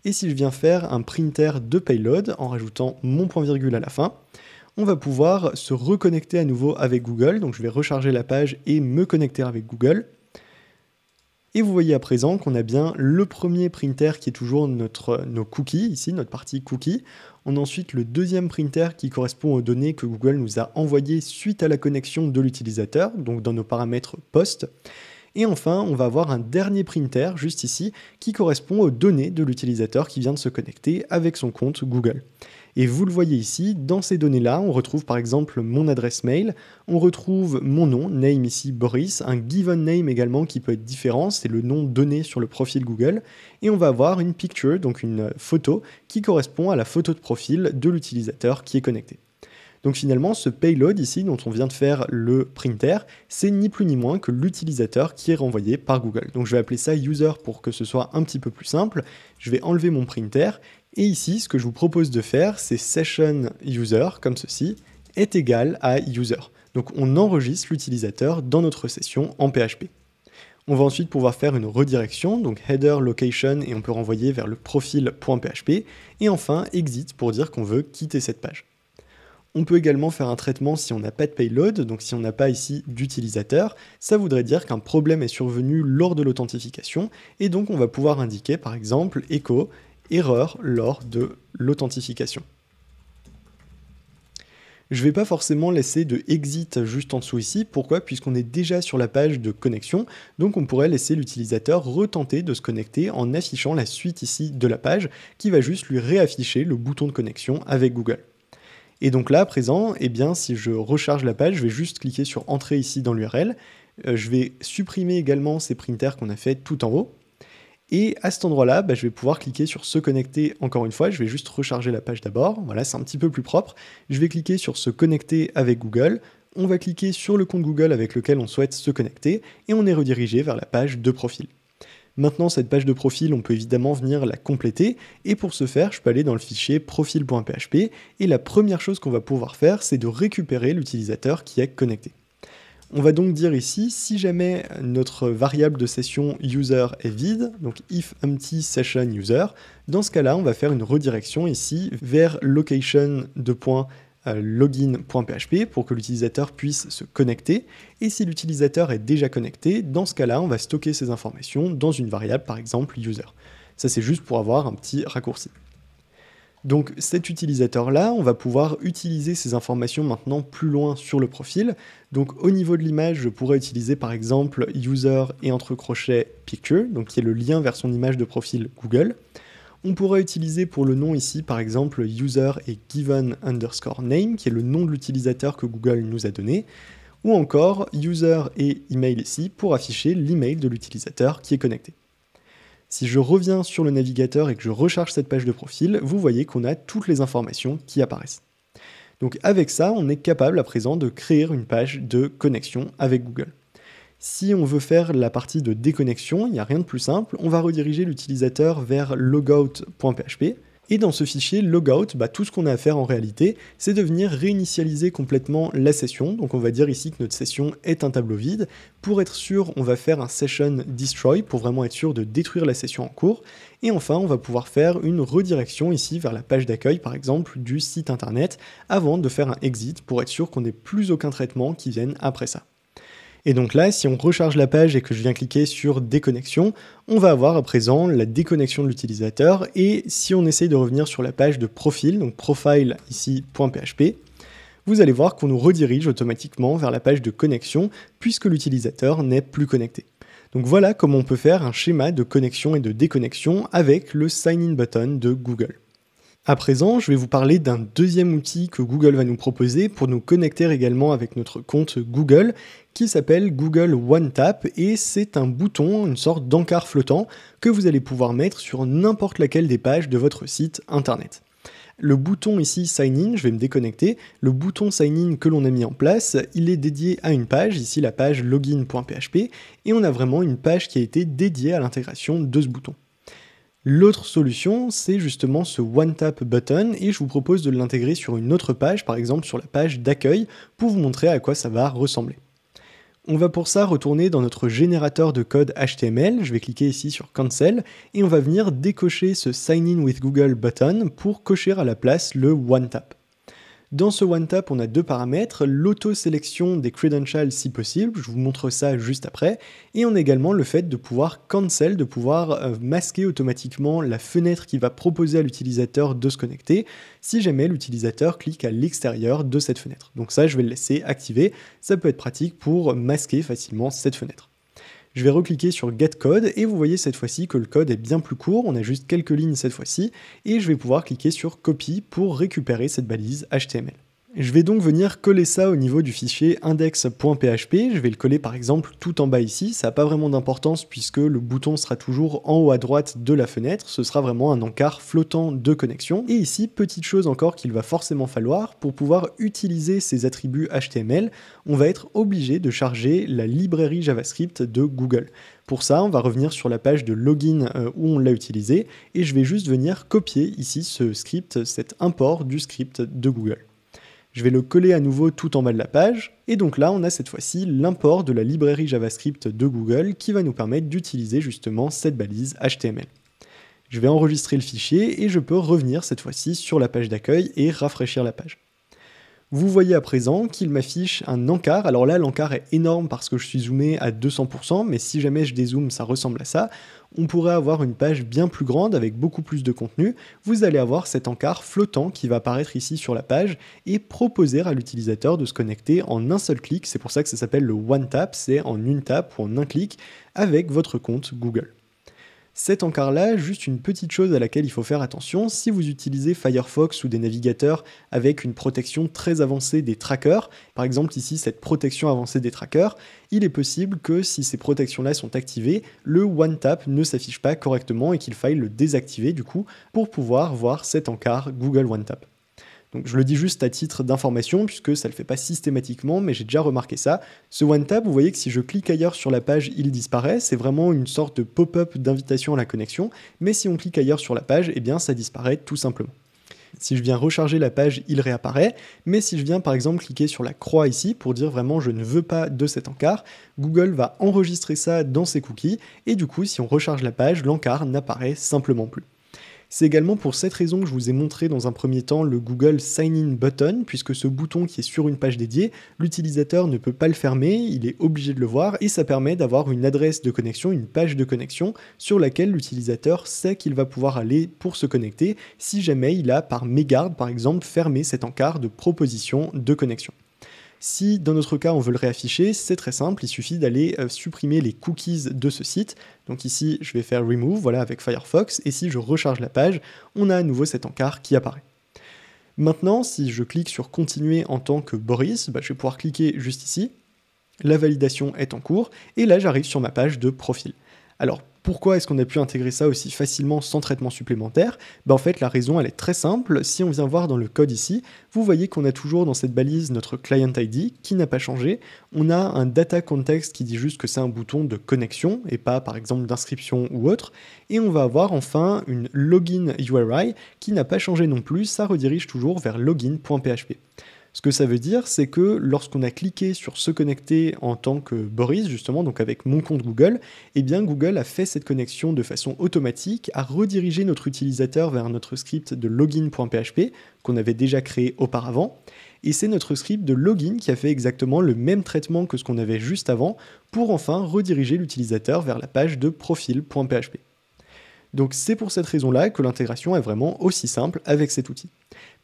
S1: Et si je viens faire un printer de payload en rajoutant mon point virgule à la fin, on va pouvoir se reconnecter à nouveau avec Google. Donc je vais recharger la page et me connecter avec Google. Et vous voyez à présent qu'on a bien le premier printer qui est toujours nos cookies, ici notre partie cookies. On a ensuite le deuxième printer qui correspond aux données que Google nous a envoyées suite à la connexion de l'utilisateur, donc dans nos paramètres post. Et enfin, on va avoir un dernier printer, juste ici, qui correspond aux données de l'utilisateur qui vient de se connecter avec son compte Google. Et vous le voyez ici, dans ces données-là, on retrouve par exemple mon adresse mail, on retrouve mon nom, name ici Boris, un given name également qui peut être différent, c'est le nom donné sur le profil Google, et on va avoir une picture, donc une photo, qui correspond à la photo de profil de l'utilisateur qui est connecté. Donc finalement, ce payload ici, dont on vient de faire le printer, c'est ni plus ni moins que l'utilisateur qui est renvoyé par Google. Donc je vais appeler ça user pour que ce soit un petit peu plus simple. Je vais enlever mon printer, et ici, ce que je vous propose de faire, c'est session user, comme ceci, est égal à user. Donc on enregistre l'utilisateur dans notre session en PHP. On va ensuite pouvoir faire une redirection, donc header location, et on peut renvoyer vers le profil.php, et enfin exit pour dire qu'on veut quitter cette page. On peut également faire un traitement si on n'a pas de payload, donc si on n'a pas ici d'utilisateur, ça voudrait dire qu'un problème est survenu lors de l'authentification, et donc on va pouvoir indiquer par exemple echo erreur lors de l'authentification. Je ne vais pas forcément laisser de exit juste en dessous ici, pourquoi? Puisqu'on est déjà sur la page de connexion, donc on pourrait laisser l'utilisateur retenter de se connecter en affichant la suite ici de la page, qui va juste lui réafficher le bouton de connexion avec Google. Et donc là, à présent, eh bien, si je recharge la page, je vais juste cliquer sur Entrer ici dans l'URL. Je vais supprimer également ces printers qu'on a fait tout en haut. Et à cet endroit-là, je vais pouvoir cliquer sur Se connecter encore une fois. Je vais juste recharger la page d'abord. Voilà, c'est un petit peu plus propre. Je vais cliquer sur Se connecter avec Google. On va cliquer sur le compte Google avec lequel on souhaite se connecter. Et on est redirigé vers la page de profil. Maintenant, cette page de profil, on peut évidemment venir la compléter, et pour ce faire, je peux aller dans le fichier profil.php, et la première chose qu'on va pouvoir faire, c'est de récupérer l'utilisateur qui est connecté. On va donc dire ici, si jamais notre variable de session user est vide, donc if empty session user, dans ce cas-là, on va faire une redirection ici vers location.login.php pour que l'utilisateur puisse se connecter. Et si l'utilisateur est déjà connecté, dans ce cas-là, on va stocker ces informations dans une variable, par exemple user. Ça, c'est juste pour avoir un petit raccourci. Donc cet utilisateur-là, on va pouvoir utiliser ces informations maintenant plus loin sur le profil. Donc au niveau de l'image, je pourrais utiliser par exemple user et entre crochets picture, donc qui est le lien vers son image de profil Google. On pourrait utiliser pour le nom ici par exemple user et given underscore name, qui est le nom de l'utilisateur que Google nous a donné. Ou encore user et email ici pour afficher l'email de l'utilisateur qui est connecté. Si je reviens sur le navigateur et que je recharge cette page de profil, vous voyez qu'on a toutes les informations qui apparaissent. Donc avec ça, on est capable à présent de créer une page de connexion avec Google. Si on veut faire la partie de déconnexion, il n'y a rien de plus simple, on va rediriger l'utilisateur vers logout.php. Et dans ce fichier logout, tout ce qu'on a à faire en réalité, c'est de venir réinitialiser complètement la session. Donc on va dire ici que notre session est un tableau vide. Pour être sûr, on va faire un session destroy pour vraiment être sûr de détruire la session en cours. Et enfin, on va pouvoir faire une redirection ici vers la page d'accueil, par exemple, du site internet, avant de faire un exit pour être sûr qu'on n'ait plus aucun traitement qui vienne après ça. Et donc là, si on recharge la page et que je viens cliquer sur déconnexion, on va avoir à présent la déconnexion de l'utilisateur. Et si on essaye de revenir sur la page de profil, donc profile ici .php, vous allez voir qu'on nous redirige automatiquement vers la page de connexion puisque l'utilisateur n'est plus connecté. Donc voilà comment on peut faire un schéma de connexion et de déconnexion avec le Sign In button de Google. À présent, je vais vous parler d'un deuxième outil que Google va nous proposer pour nous connecter également avec notre compte Google, qui s'appelle Google One Tap, et c'est un bouton, une sorte d'encart flottant, que vous allez pouvoir mettre sur n'importe laquelle des pages de votre site internet. Le bouton ici Sign In, je vais me déconnecter, le bouton Sign In que l'on a mis en place, il est dédié à une page, ici la page login.php, et on a vraiment une page qui a été dédiée à l'intégration de ce bouton. L'autre solution, c'est justement ce One Tap Button, et je vous propose de l'intégrer sur une autre page, par exemple sur la page d'accueil, pour vous montrer à quoi ça va ressembler. On va pour ça retourner dans notre générateur de code HTML, je vais cliquer ici sur Cancel, et on va venir décocher ce Sign In with Google button pour cocher à la place le One Tap. Dans ce OneTap, on a deux paramètres, l'auto-sélection des credentials si possible, je vous montre ça juste après, et on a également le fait de pouvoir cancel, de pouvoir masquer automatiquement la fenêtre qui va proposer à l'utilisateur de se connecter, si jamais l'utilisateur clique à l'extérieur de cette fenêtre. Donc ça, je vais le laisser activer, ça peut être pratique pour masquer facilement cette fenêtre. Je vais recliquer sur Get Code et vous voyez cette fois-ci que le code est bien plus court, on a juste quelques lignes cette fois-ci, et je vais pouvoir cliquer sur Copy pour récupérer cette balise HTML. Je vais donc venir coller ça au niveau du fichier index.php, je vais le coller par exemple tout en bas ici, ça n'a pas vraiment d'importance puisque le bouton sera toujours en haut à droite de la fenêtre, ce sera vraiment un encart flottant de connexion. Et ici, petite chose encore qu'il va forcément falloir, pour pouvoir utiliser ces attributs HTML, on va être obligé de charger la librairie JavaScript de Google. Pour ça, on va revenir sur la page de login où on l'a utilisé, et je vais juste venir copier ici ce script, cet import du script de Google. Je vais le coller à nouveau tout en bas de la page, et donc là on a cette fois-ci l'import de la librairie JavaScript de Google qui va nous permettre d'utiliser justement cette balise HTML. Je vais enregistrer le fichier et je peux revenir cette fois-ci sur la page d'accueil et rafraîchir la page. Vous voyez à présent qu'il m'affiche un encart, alors là l'encart est énorme parce que je suis zoomé à 200%, mais si jamais je dézoome ça ressemble à ça. On pourrait avoir une page bien plus grande avec beaucoup plus de contenu, vous allez avoir cet encart flottant qui va apparaître ici sur la page et proposer à l'utilisateur de se connecter en un seul clic, c'est pour ça que ça s'appelle le One Tap, c'est en une tape ou en un clic avec votre compte Google. Cet encart-là, juste une petite chose à laquelle il faut faire attention, si vous utilisez Firefox ou des navigateurs avec une protection très avancée des trackers, par exemple ici cette protection avancée des trackers, il est possible que si ces protections-là sont activées, le OneTap ne s'affiche pas correctement et qu'il faille le désactiver du coup pour pouvoir voir cet encart Google OneTap. Donc je le dis juste à titre d'information puisque ça ne le fait pas systématiquement, mais j'ai déjà remarqué ça. Ce OneTap, vous voyez que si je clique ailleurs sur la page, il disparaît. C'est vraiment une sorte de pop-up d'invitation à la connexion, mais si on clique ailleurs sur la page, eh bien ça disparaît tout simplement. Si je viens recharger la page, il réapparaît, mais si je viens par exemple cliquer sur la croix ici pour dire vraiment je ne veux pas de cet encart, Google va enregistrer ça dans ses cookies, et du coup si on recharge la page, l'encart n'apparaît simplement plus. C'est également pour cette raison que je vous ai montré dans un premier temps le Google Sign In Button, puisque ce bouton qui est sur une page dédiée, l'utilisateur ne peut pas le fermer, il est obligé de le voir, et ça permet d'avoir une adresse de connexion, une page de connexion, sur laquelle l'utilisateur sait qu'il va pouvoir aller pour se connecter, si jamais il a par mégarde par exemple fermé cet encart de proposition de connexion. Si dans notre cas on veut le réafficher, c'est très simple, il suffit d'aller supprimer les cookies de ce site. Donc ici je vais faire remove, voilà avec Firefox, et si je recharge la page, on a à nouveau cet encart qui apparaît. Maintenant, si je clique sur continuer en tant que Boris, je vais pouvoir cliquer juste ici, la validation est en cours, et là j'arrive sur ma page de profil. Alors, pourquoi est-ce qu'on a pu intégrer ça aussi facilement sans traitement supplémentaire ? En fait, la raison, elle est très simple. Si on vient voir dans le code ici, vous voyez qu'on a toujours dans cette balise notre Client ID qui n'a pas changé. On a un data context qui dit juste que c'est un bouton de connexion et pas par exemple d'inscription ou autre. Et on va avoir enfin une login URI qui n'a pas changé non plus. Ça redirige toujours vers login.php. Ce que ça veut dire, c'est que lorsqu'on a cliqué sur se connecter en tant que Boris, justement, donc avec mon compte Google, eh bien Google a fait cette connexion de façon automatique, a redirigé notre utilisateur vers notre script de login.php qu'on avait déjà créé auparavant, et c'est notre script de login qui a fait exactement le même traitement que ce qu'on avait juste avant pour enfin rediriger l'utilisateur vers la page de profil.php. Donc c'est pour cette raison-là que l'intégration est vraiment aussi simple avec cet outil.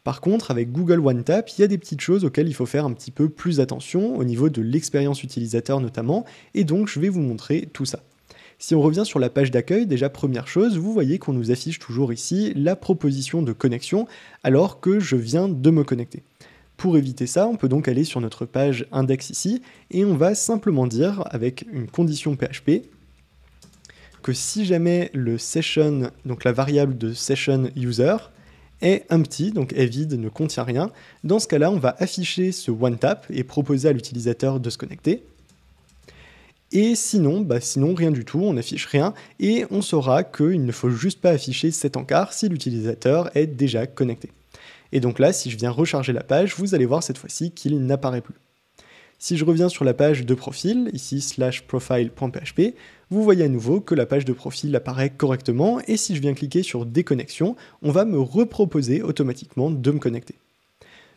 S1: Par contre, avec Google OneTap, il y a des petites choses auxquelles il faut faire un petit peu plus attention, au niveau de l'expérience utilisateur notamment, et donc je vais vous montrer tout ça. Si on revient sur la page d'accueil, déjà première chose, vous voyez qu'on nous affiche toujours ici la proposition de connexion, alors que je viens de me connecter. Pour éviter ça, on peut donc aller sur notre page index ici, et on va simplement dire, avec une condition PHP, que si jamais le session, donc la variable de session user, est empty, donc est vide, ne contient rien, dans ce cas-là, on va afficher ce OneTap et proposer à l'utilisateur de se connecter. Et sinon, sinon rien du tout, on n'affiche rien, et on saura qu'il ne faut juste pas afficher cet encart si l'utilisateur est déjà connecté. Et donc là, si je viens recharger la page, vous allez voir cette fois-ci qu'il n'apparaît plus. Si je reviens sur la page de profil, ici /profile.php, vous voyez à nouveau que la page de profil apparaît correctement, et si je viens cliquer sur déconnexion, on va me reproposer automatiquement de me connecter.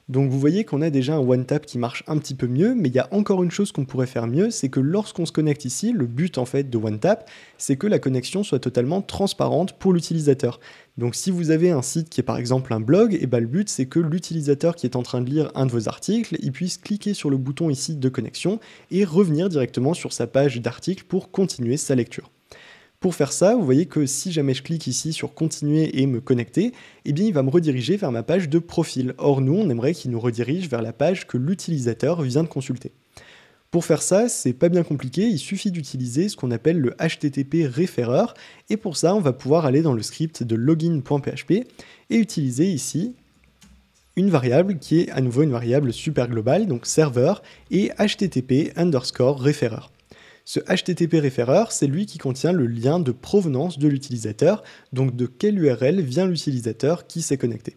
S1: Donc vous voyez qu'on a déjà un one-tap qui marche un petit peu mieux, mais il y a encore une chose qu'on pourrait faire mieux, c'est que lorsqu'on se connecte ici, le but en fait de one-tap, c'est que la connexion soit totalement transparente pour l'utilisateur. Donc si vous avez un site qui est par exemple un blog, et ben le but c'est que l'utilisateur qui est en train de lire un de vos articles, il puisse cliquer sur le bouton ici de connexion et revenir directement sur sa page d'article pour continuer sa lecture. Pour faire ça, vous voyez que si jamais je clique ici sur continuer et me connecter, eh bien il va me rediriger vers ma page de profil. Or nous, on aimerait qu'il nous redirige vers la page que l'utilisateur vient de consulter. Pour faire ça, c'est pas bien compliqué, il suffit d'utiliser ce qu'on appelle le HTTP référeur, et pour ça, on va pouvoir aller dans le script de login.php et utiliser ici une variable qui est à nouveau une variable super globale, donc serveur, et HTTP_référeur. Ce HTTP référeur, c'est lui qui contient le lien de provenance de l'utilisateur, donc de quelle URL vient l'utilisateur qui s'est connecté.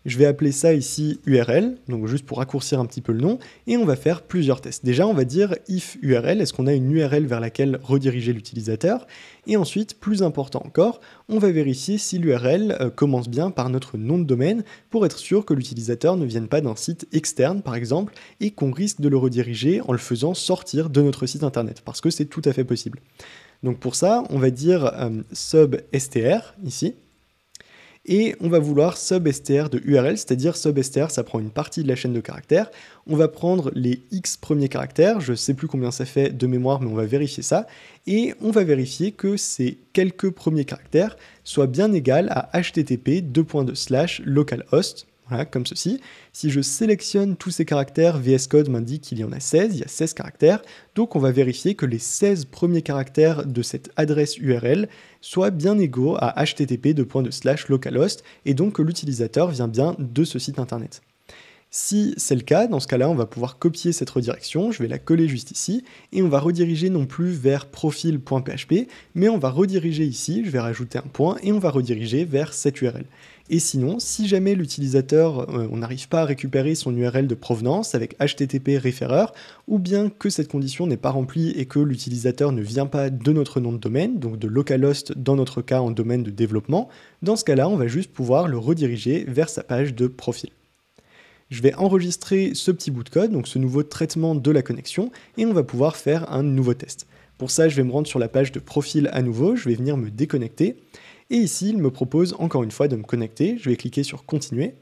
S1: Je vais appeler ça ici URL, donc juste pour raccourcir un petit peu le nom, et on va faire plusieurs tests. Déjà, on va dire if URL, est-ce qu'on a une URL vers laquelle rediriger l'utilisateur? Et ensuite, plus important encore, on va vérifier si l'URL commence bien par notre nom de domaine pour être sûr que l'utilisateur ne vienne pas d'un site externe, par exemple, et qu'on risque de le rediriger en le faisant sortir de notre site internet, parce que c'est tout à fait possible. Donc pour ça, on va dire substr ici, et on va vouloir substr de URL, c'est-à-dire substr, ça prend une partie de la chaîne de caractères. On va prendre les X premiers caractères, je ne sais plus combien ça fait de mémoire, mais on va vérifier ça, et on va vérifier que ces quelques premiers caractères soient bien égales à http://localhost, voilà, comme ceci. Si je sélectionne tous ces caractères, VS Code m'indique qu'il y en a 16, il y a 16 caractères, donc on va vérifier que les 16 premiers caractères de cette adresse URL soient bien égaux à http://localhost, et donc que l'utilisateur vient bien de ce site internet. Si c'est le cas, dans ce cas-là, on va pouvoir copier cette redirection, je vais la coller juste ici, et on va rediriger non plus vers profil.php, mais on va rediriger ici, je vais rajouter un point, et on va rediriger vers cette URL. Et sinon, si jamais l'utilisateur, on n'arrive pas à récupérer son URL de provenance avec HTTP référeur, ou bien que cette condition n'est pas remplie et que l'utilisateur ne vient pas de notre nom de domaine, donc de localhost dans notre cas en domaine de développement, dans ce cas-là, on va juste pouvoir le rediriger vers sa page de profil. Je vais enregistrer ce petit bout de code, donc ce nouveau traitement de la connexion, et on va pouvoir faire un nouveau test. Pour ça, je vais me rendre sur la page de profil à nouveau, je vais venir me déconnecter, et ici, il me propose encore une fois de me connecter, je vais cliquer sur continuer,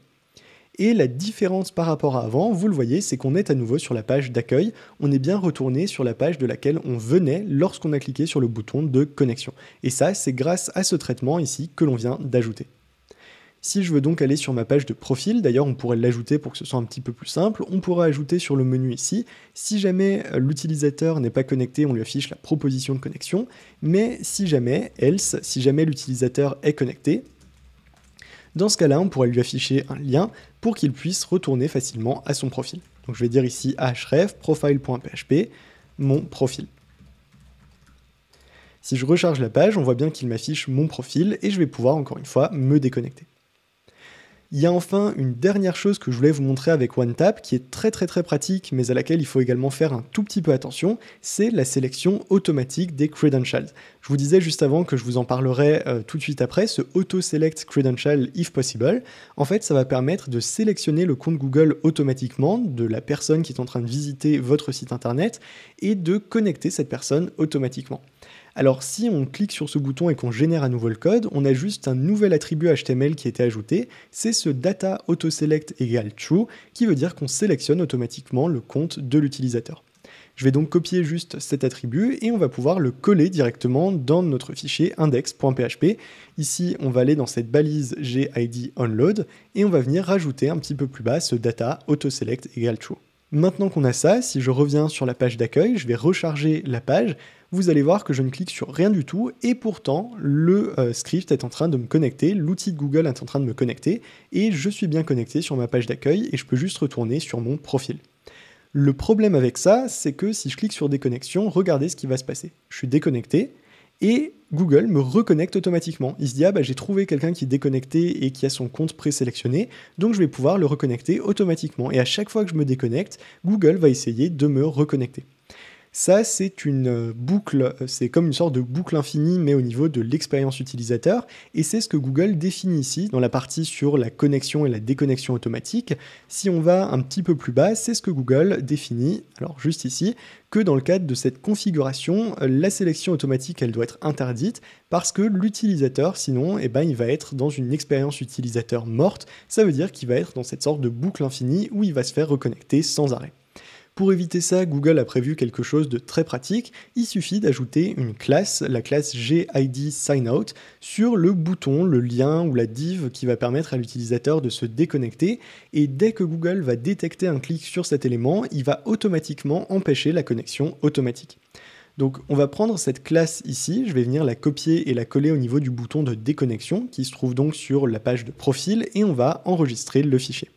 S1: et la différence par rapport à avant, vous le voyez, c'est qu'on est à nouveau sur la page d'accueil, on est bien retourné sur la page de laquelle on venait lorsqu'on a cliqué sur le bouton de connexion. Et ça, c'est grâce à ce traitement ici que l'on vient d'ajouter. Si je veux donc aller sur ma page de profil, d'ailleurs on pourrait l'ajouter pour que ce soit un petit peu plus simple, on pourra ajouter sur le menu ici, si jamais l'utilisateur n'est pas connecté, on lui affiche la proposition de connexion, mais si jamais, else, si jamais l'utilisateur est connecté, dans ce cas-là, on pourrait lui afficher un lien pour qu'il puisse retourner facilement à son profil. Donc je vais dire ici href profile.php, mon profil. Si je recharge la page, on voit bien qu'il m'affiche mon profil et je vais pouvoir encore une fois me déconnecter. Il y a enfin une dernière chose que je voulais vous montrer avec OneTap qui est très pratique mais à laquelle il faut également faire un tout petit peu attention, c'est la sélection automatique des credentials. Je vous disais juste avant que je vous en parlerai tout de suite après, ce Auto Select Credential if possible. En fait, ça va permettre de sélectionner le compte Google automatiquement de la personne qui est en train de visiter votre site internet et de connecter cette personne automatiquement. Alors si on clique sur ce bouton et qu'on génère à nouveau le code, on a juste un nouvel attribut HTML qui a été ajouté, c'est ce data autoselect égale true, qui veut dire qu'on sélectionne automatiquement le compte de l'utilisateur. Je vais donc copier juste cet attribut et on va pouvoir le coller directement dans notre fichier index.php. Ici, on va aller dans cette balise gid onload et on va venir rajouter un petit peu plus bas ce data autoselect égale true. Maintenant qu'on a ça, si je reviens sur la page d'accueil, je vais recharger la page, vous allez voir que je ne clique sur rien du tout et pourtant le script est en train de me connecter, l'outil de Google est en train de me connecter et je suis bien connecté sur ma page d'accueil et je peux juste retourner sur mon profil. Le problème avec ça, c'est que si je clique sur déconnexion, regardez ce qui va se passer. Je suis déconnecté et Google me reconnecte automatiquement. Il se dit « Ah bah j'ai trouvé quelqu'un qui est déconnecté et qui a son compte présélectionné, donc je vais pouvoir le reconnecter automatiquement. » Et à chaque fois que je me déconnecte, Google va essayer de me reconnecter. Ça, c'est une boucle, c'est comme une sorte de boucle infinie, mais au niveau de l'expérience utilisateur, et c'est ce que Google définit ici, dans la partie sur la connexion et la déconnexion automatique. Si on va un petit peu plus bas, c'est ce que Google définit, alors juste ici, que dans le cadre de cette configuration, la sélection automatique, elle doit être interdite, parce que l'utilisateur, sinon, il va être dans une expérience utilisateur morte, ça veut dire qu'il va être dans cette sorte de boucle infinie où il va se faire reconnecter sans arrêt. Pour éviter ça, Google a prévu quelque chose de très pratique, il suffit d'ajouter une classe, la classe GID_Signout, sur le bouton, le lien ou la div qui va permettre à l'utilisateur de se déconnecter, et dès que Google va détecter un clic sur cet élément, il va automatiquement empêcher la connexion automatique. Donc on va prendre cette classe ici, je vais venir la copier et la coller au niveau du bouton de déconnexion, qui se trouve donc sur la page de profil, et on va enregistrer le fichier.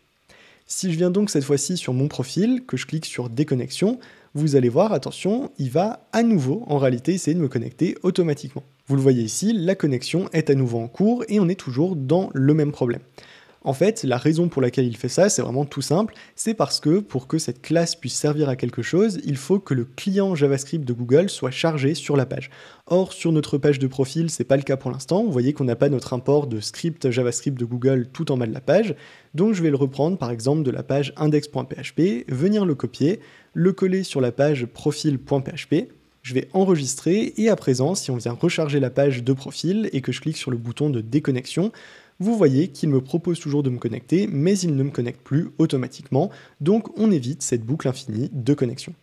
S1: Si je viens donc cette fois-ci sur mon profil, que je clique sur déconnexion, vous allez voir, attention, il va à nouveau en réalité essayer de me connecter automatiquement. Vous le voyez ici, la connexion est à nouveau en cours et on est toujours dans le même problème. En fait, la raison pour laquelle il fait ça, c'est vraiment tout simple, c'est parce que pour que cette classe puisse servir à quelque chose, il faut que le client JavaScript de Google soit chargé sur la page. Or, sur notre page de profil, c'est pas le cas pour l'instant, vous voyez qu'on n'a pas notre import de script JavaScript de Google tout en bas de la page, donc je vais le reprendre par exemple de la page index.php, venir le copier, le coller sur la page profil.php, je vais enregistrer et à présent, si on vient recharger la page de profil et que je clique sur le bouton de déconnexion, vous voyez qu'il me propose toujours de me connecter, mais il ne me connecte plus automatiquement, donc on évite cette boucle infinie de connexion.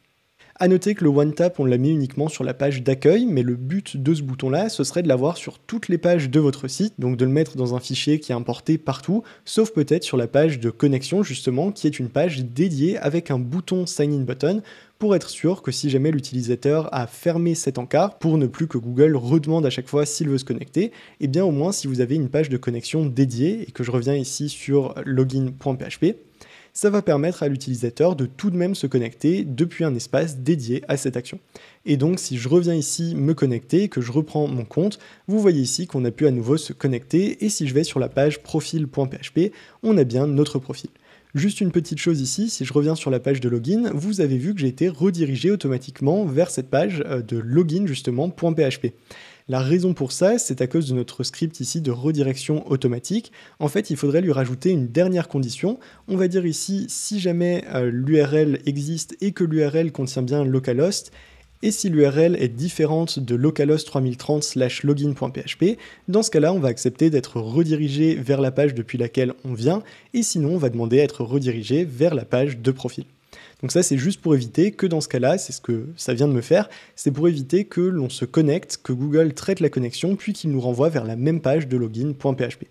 S1: A noter que le OneTap, on l'a mis uniquement sur la page d'accueil, mais le but de ce bouton-là, ce serait de l'avoir sur toutes les pages de votre site, donc de le mettre dans un fichier qui est importé partout, sauf peut-être sur la page de connexion, justement, qui est une page dédiée avec un bouton Sign In Button, pour être sûr que si jamais l'utilisateur a fermé cet encart, pour ne plus que Google redemande à chaque fois s'il veut se connecter, et bien au moins si vous avez une page de connexion dédiée, et que je reviens ici sur login.php, ça va permettre à l'utilisateur de tout de même se connecter depuis un espace dédié à cette action. Et donc si je reviens ici me connecter, que je reprends mon compte, vous voyez ici qu'on a pu à nouveau se connecter, et si je vais sur la page profil.php, on a bien notre profil. Juste une petite chose ici, si je reviens sur la page de login, vous avez vu que j'ai été redirigé automatiquement vers cette page de login justement .php. La raison pour ça, c'est à cause de notre script ici de redirection automatique. En fait, il faudrait lui rajouter une dernière condition. On va dire ici, si jamais l'URL existe et que l'URL contient bien localhost, et si l'URL est différente de localhost 3030/login.php, dans ce cas-là, on va accepter d'être redirigé vers la page depuis laquelle on vient, et sinon, on va demander à être redirigé vers la page de profil. Donc ça, c'est juste pour éviter que dans ce cas-là, c'est ce que ça vient de me faire, c'est pour éviter que l'on se connecte, que Google traite la connexion, puis qu'il nous renvoie vers la même page de login.php.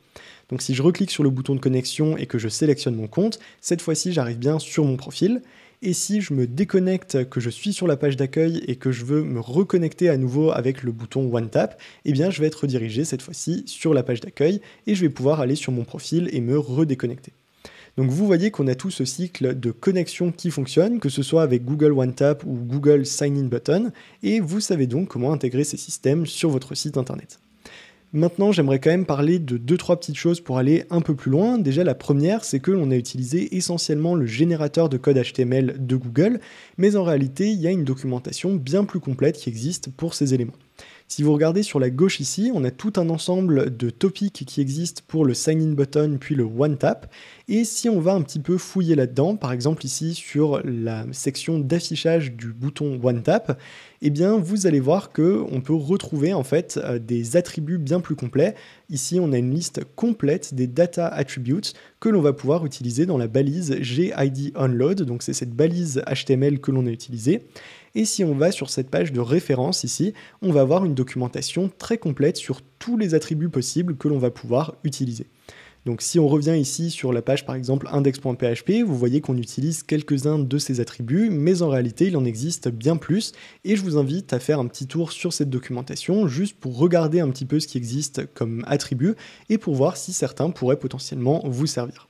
S1: Donc si je reclique sur le bouton de connexion et que je sélectionne mon compte, cette fois-ci, j'arrive bien sur mon profil. Et si je me déconnecte, que je suis sur la page d'accueil et que je veux me reconnecter à nouveau avec le bouton OneTap, eh bien je vais être redirigé cette fois-ci sur la page d'accueil et je vais pouvoir aller sur mon profil et me redéconnecter. Donc vous voyez qu'on a tout ce cycle de connexion qui fonctionne, que ce soit avec Google OneTap ou Google Sign In Button, et vous savez donc comment intégrer ces systèmes sur votre site internet. Maintenant, j'aimerais quand même parler de 2-3 petites choses pour aller un peu plus loin. Déjà, la première, c'est que l'on a utilisé essentiellement le générateur de code HTML de Google, mais en réalité, il y a une documentation bien plus complète qui existe pour ces éléments. Si vous regardez sur la gauche ici, on a tout un ensemble de topics qui existent pour le Sign In Button puis le OneTap. Et si on va un petit peu fouiller là-dedans, par exemple ici sur la section d'affichage du bouton OneTap, eh bien vous allez voir qu'on peut retrouver en fait des attributs bien plus complets. Ici, on a une liste complète des data attributes que l'on va pouvoir utiliser dans la balise GID_Onload, donc c'est cette balise HTML que l'on a utilisée. Et si on va sur cette page de référence ici, on va avoir une documentation très complète sur tous les attributs possibles que l'on va pouvoir utiliser. Donc si on revient ici sur la page par exemple index.php, vous voyez qu'on utilise quelques-uns de ces attributs, mais en réalité il en existe bien plus, et je vous invite à faire un petit tour sur cette documentation, juste pour regarder un petit peu ce qui existe comme attributs, et pour voir si certains pourraient potentiellement vous servir.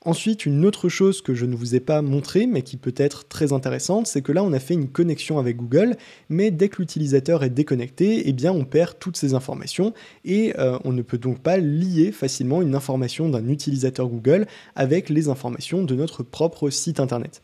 S1: Ensuite, une autre chose que je ne vous ai pas montré, mais qui peut être très intéressante, c'est que là on a fait une connexion avec Google, mais dès que l'utilisateur est déconnecté, eh bien on perd toutes ces informations, et on ne peut donc pas lier facilement une information d'un utilisateur Google avec les informations de notre propre site internet.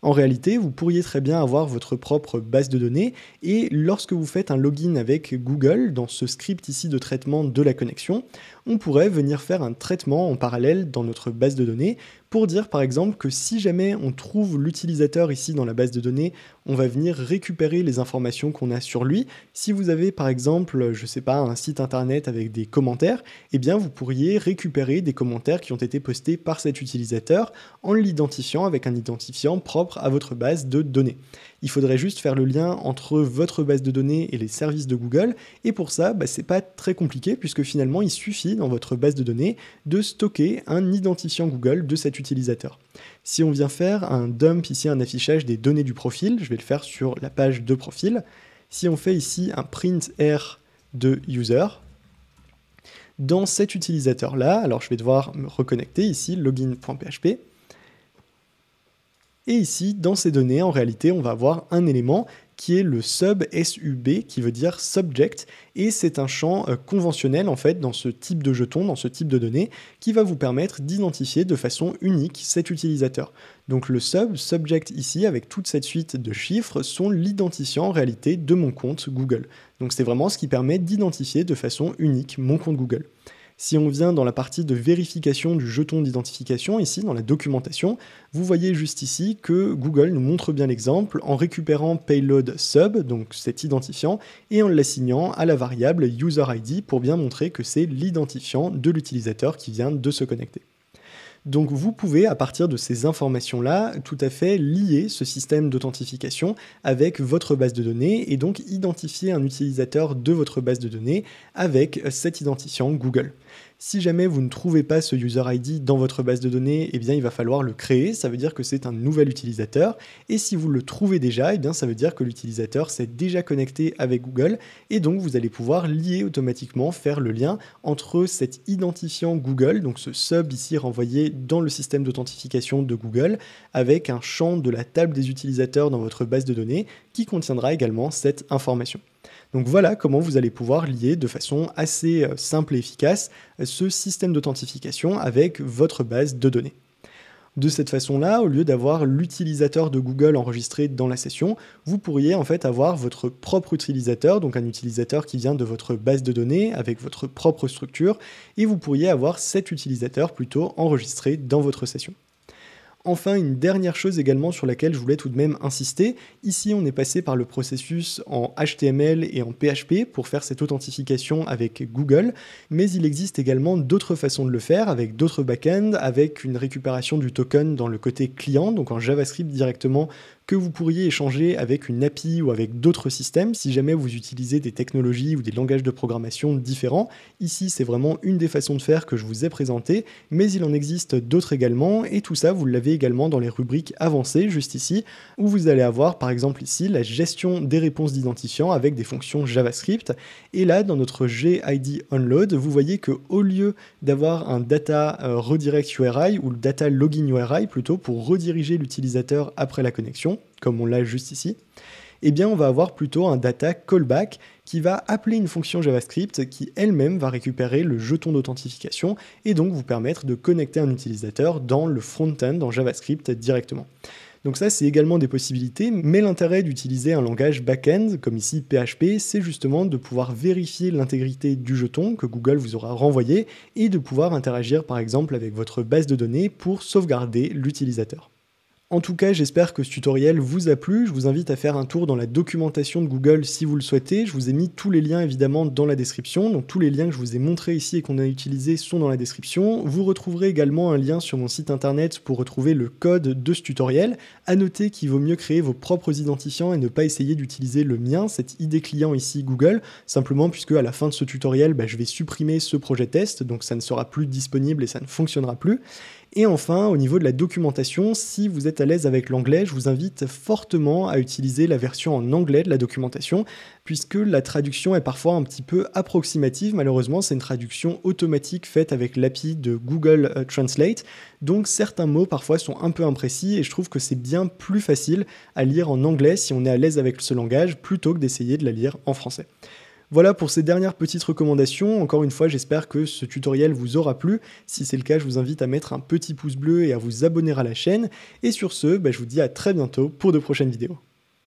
S1: En réalité, vous pourriez très bien avoir votre propre base de données et lorsque vous faites un login avec Google, dans ce script ici de traitement de la connexion, on pourrait venir faire un traitement en parallèle dans notre base de données pour dire par exemple que si jamais on trouve l'utilisateur ici dans la base de données, on va venir récupérer les informations qu'on a sur lui. Si vous avez par exemple, je sais pas, un site internet avec des commentaires, eh bien vous pourriez récupérer des commentaires qui ont été postés par cet utilisateur en l'identifiant avec un identifiant propre à votre base de données. Il faudrait juste faire le lien entre votre base de données et les services de Google, et pour ça, c'est pas très compliqué puisque finalement il suffit dans votre base de données de stocker un identifiant Google de cet utilisateur. Si on vient faire un dump ici, un affichage des données du profil, je vais le faire sur la page de profil. Si on fait ici un print R de user, dans cet utilisateur-là, alors je vais devoir me reconnecter ici, login.php, et ici, dans ces données, en réalité, on va avoir un élément qui est le sub, qui veut dire subject, et c'est un champ conventionnel en fait dans ce type de jeton, dans ce type de données, qui va vous permettre d'identifier de façon unique cet utilisateur. Donc le subject ici, avec toute cette suite de chiffres, sont l'identifiant en réalité de mon compte Google. Donc c'est vraiment ce qui permet d'identifier de façon unique mon compte Google. Si on vient dans la partie de vérification du jeton d'identification, ici dans la documentation, vous voyez juste ici que Google nous montre bien l'exemple en récupérant payload sub, donc cet identifiant, et en l'assignant à la variable user-id pour bien montrer que c'est l'identifiant de l'utilisateur qui vient de se connecter. Donc vous pouvez, à partir de ces informations-là, tout à fait lier ce système d'authentification avec votre base de données et donc identifier un utilisateur de votre base de données avec cet identifiant Google. Si jamais vous ne trouvez pas ce user ID dans votre base de données, eh bien il va falloir le créer, ça veut dire que c'est un nouvel utilisateur, et si vous le trouvez déjà, eh bien ça veut dire que l'utilisateur s'est déjà connecté avec Google, et donc vous allez pouvoir lier automatiquement, faire le lien entre cet identifiant Google, donc ce sub ici renvoyé dans le système d'authentification de Google, avec un champ de la table des utilisateurs dans votre base de données qui contiendra également cette information. Donc voilà comment vous allez pouvoir lier de façon assez simple et efficace ce système d'authentification avec votre base de données. De cette façon-là, au lieu d'avoir l'utilisateur de Google enregistré dans la session, vous pourriez en fait avoir votre propre utilisateur, donc un utilisateur qui vient de votre base de données avec votre propre structure, et vous pourriez avoir cet utilisateur plutôt enregistré dans votre session. Enfin, une dernière chose également sur laquelle je voulais tout de même insister, ici on est passé par le processus en HTML et en PHP pour faire cette authentification avec Google, mais il existe également d'autres façons de le faire avec d'autres backends, avec une récupération du token dans le côté client, donc en JavaScript directement, que vous pourriez échanger avec une API ou avec d'autres systèmes si jamais vous utilisez des technologies ou des langages de programmation différents. Ici, c'est vraiment une des façons de faire que je vous ai présentées, mais il en existe d'autres également, et tout ça, vous l'avez également dans les rubriques avancées, juste ici, où vous allez avoir, par exemple ici, la gestion des réponses d'identifiants avec des fonctions JavaScript, et là, dans notre GID onload, vous voyez qu'au lieu d'avoir un data redirect URI, ou le data login URI plutôt, pour rediriger l'utilisateur après la connexion, comme on l'a juste ici, eh bien on va avoir plutôt un data callback qui va appeler une fonction JavaScript qui elle-même va récupérer le jeton d'authentification et donc vous permettre de connecter un utilisateur dans le front-end en JavaScript directement. Donc ça, c'est également des possibilités, mais l'intérêt d'utiliser un langage back-end, comme ici PHP, c'est justement de pouvoir vérifier l'intégrité du jeton que Google vous aura renvoyé et de pouvoir interagir par exemple avec votre base de données pour sauvegarder l'utilisateur. En tout cas, j'espère que ce tutoriel vous a plu. Je vous invite à faire un tour dans la documentation de Google si vous le souhaitez. Je vous ai mis tous les liens évidemment dans la description. Donc tous les liens que je vous ai montrés ici et qu'on a utilisés sont dans la description. Vous retrouverez également un lien sur mon site internet pour retrouver le code de ce tutoriel. À noter qu'il vaut mieux créer vos propres identifiants et ne pas essayer d'utiliser le mien, cet ID client ici Google, simplement puisque à la fin de ce tutoriel, je vais supprimer ce projet test, donc ça ne sera plus disponible et ça ne fonctionnera plus. Et enfin, au niveau de la documentation, si vous êtes à l'aise avec l'anglais, je vous invite fortement à utiliser la version en anglais de la documentation, puisque la traduction est parfois un petit peu approximative. Malheureusement, c'est une traduction automatique faite avec l'API de Google Translate, donc certains mots parfois sont un peu imprécis et je trouve que c'est bien plus facile à lire en anglais si on est à l'aise avec ce langage, plutôt que d'essayer de la lire en français. Voilà pour ces dernières petites recommandations. Encore une fois, j'espère que ce tutoriel vous aura plu. Si c'est le cas, je vous invite à mettre un petit pouce bleu et à vous abonner à la chaîne. Et sur ce, je vous dis à très bientôt pour de prochaines vidéos.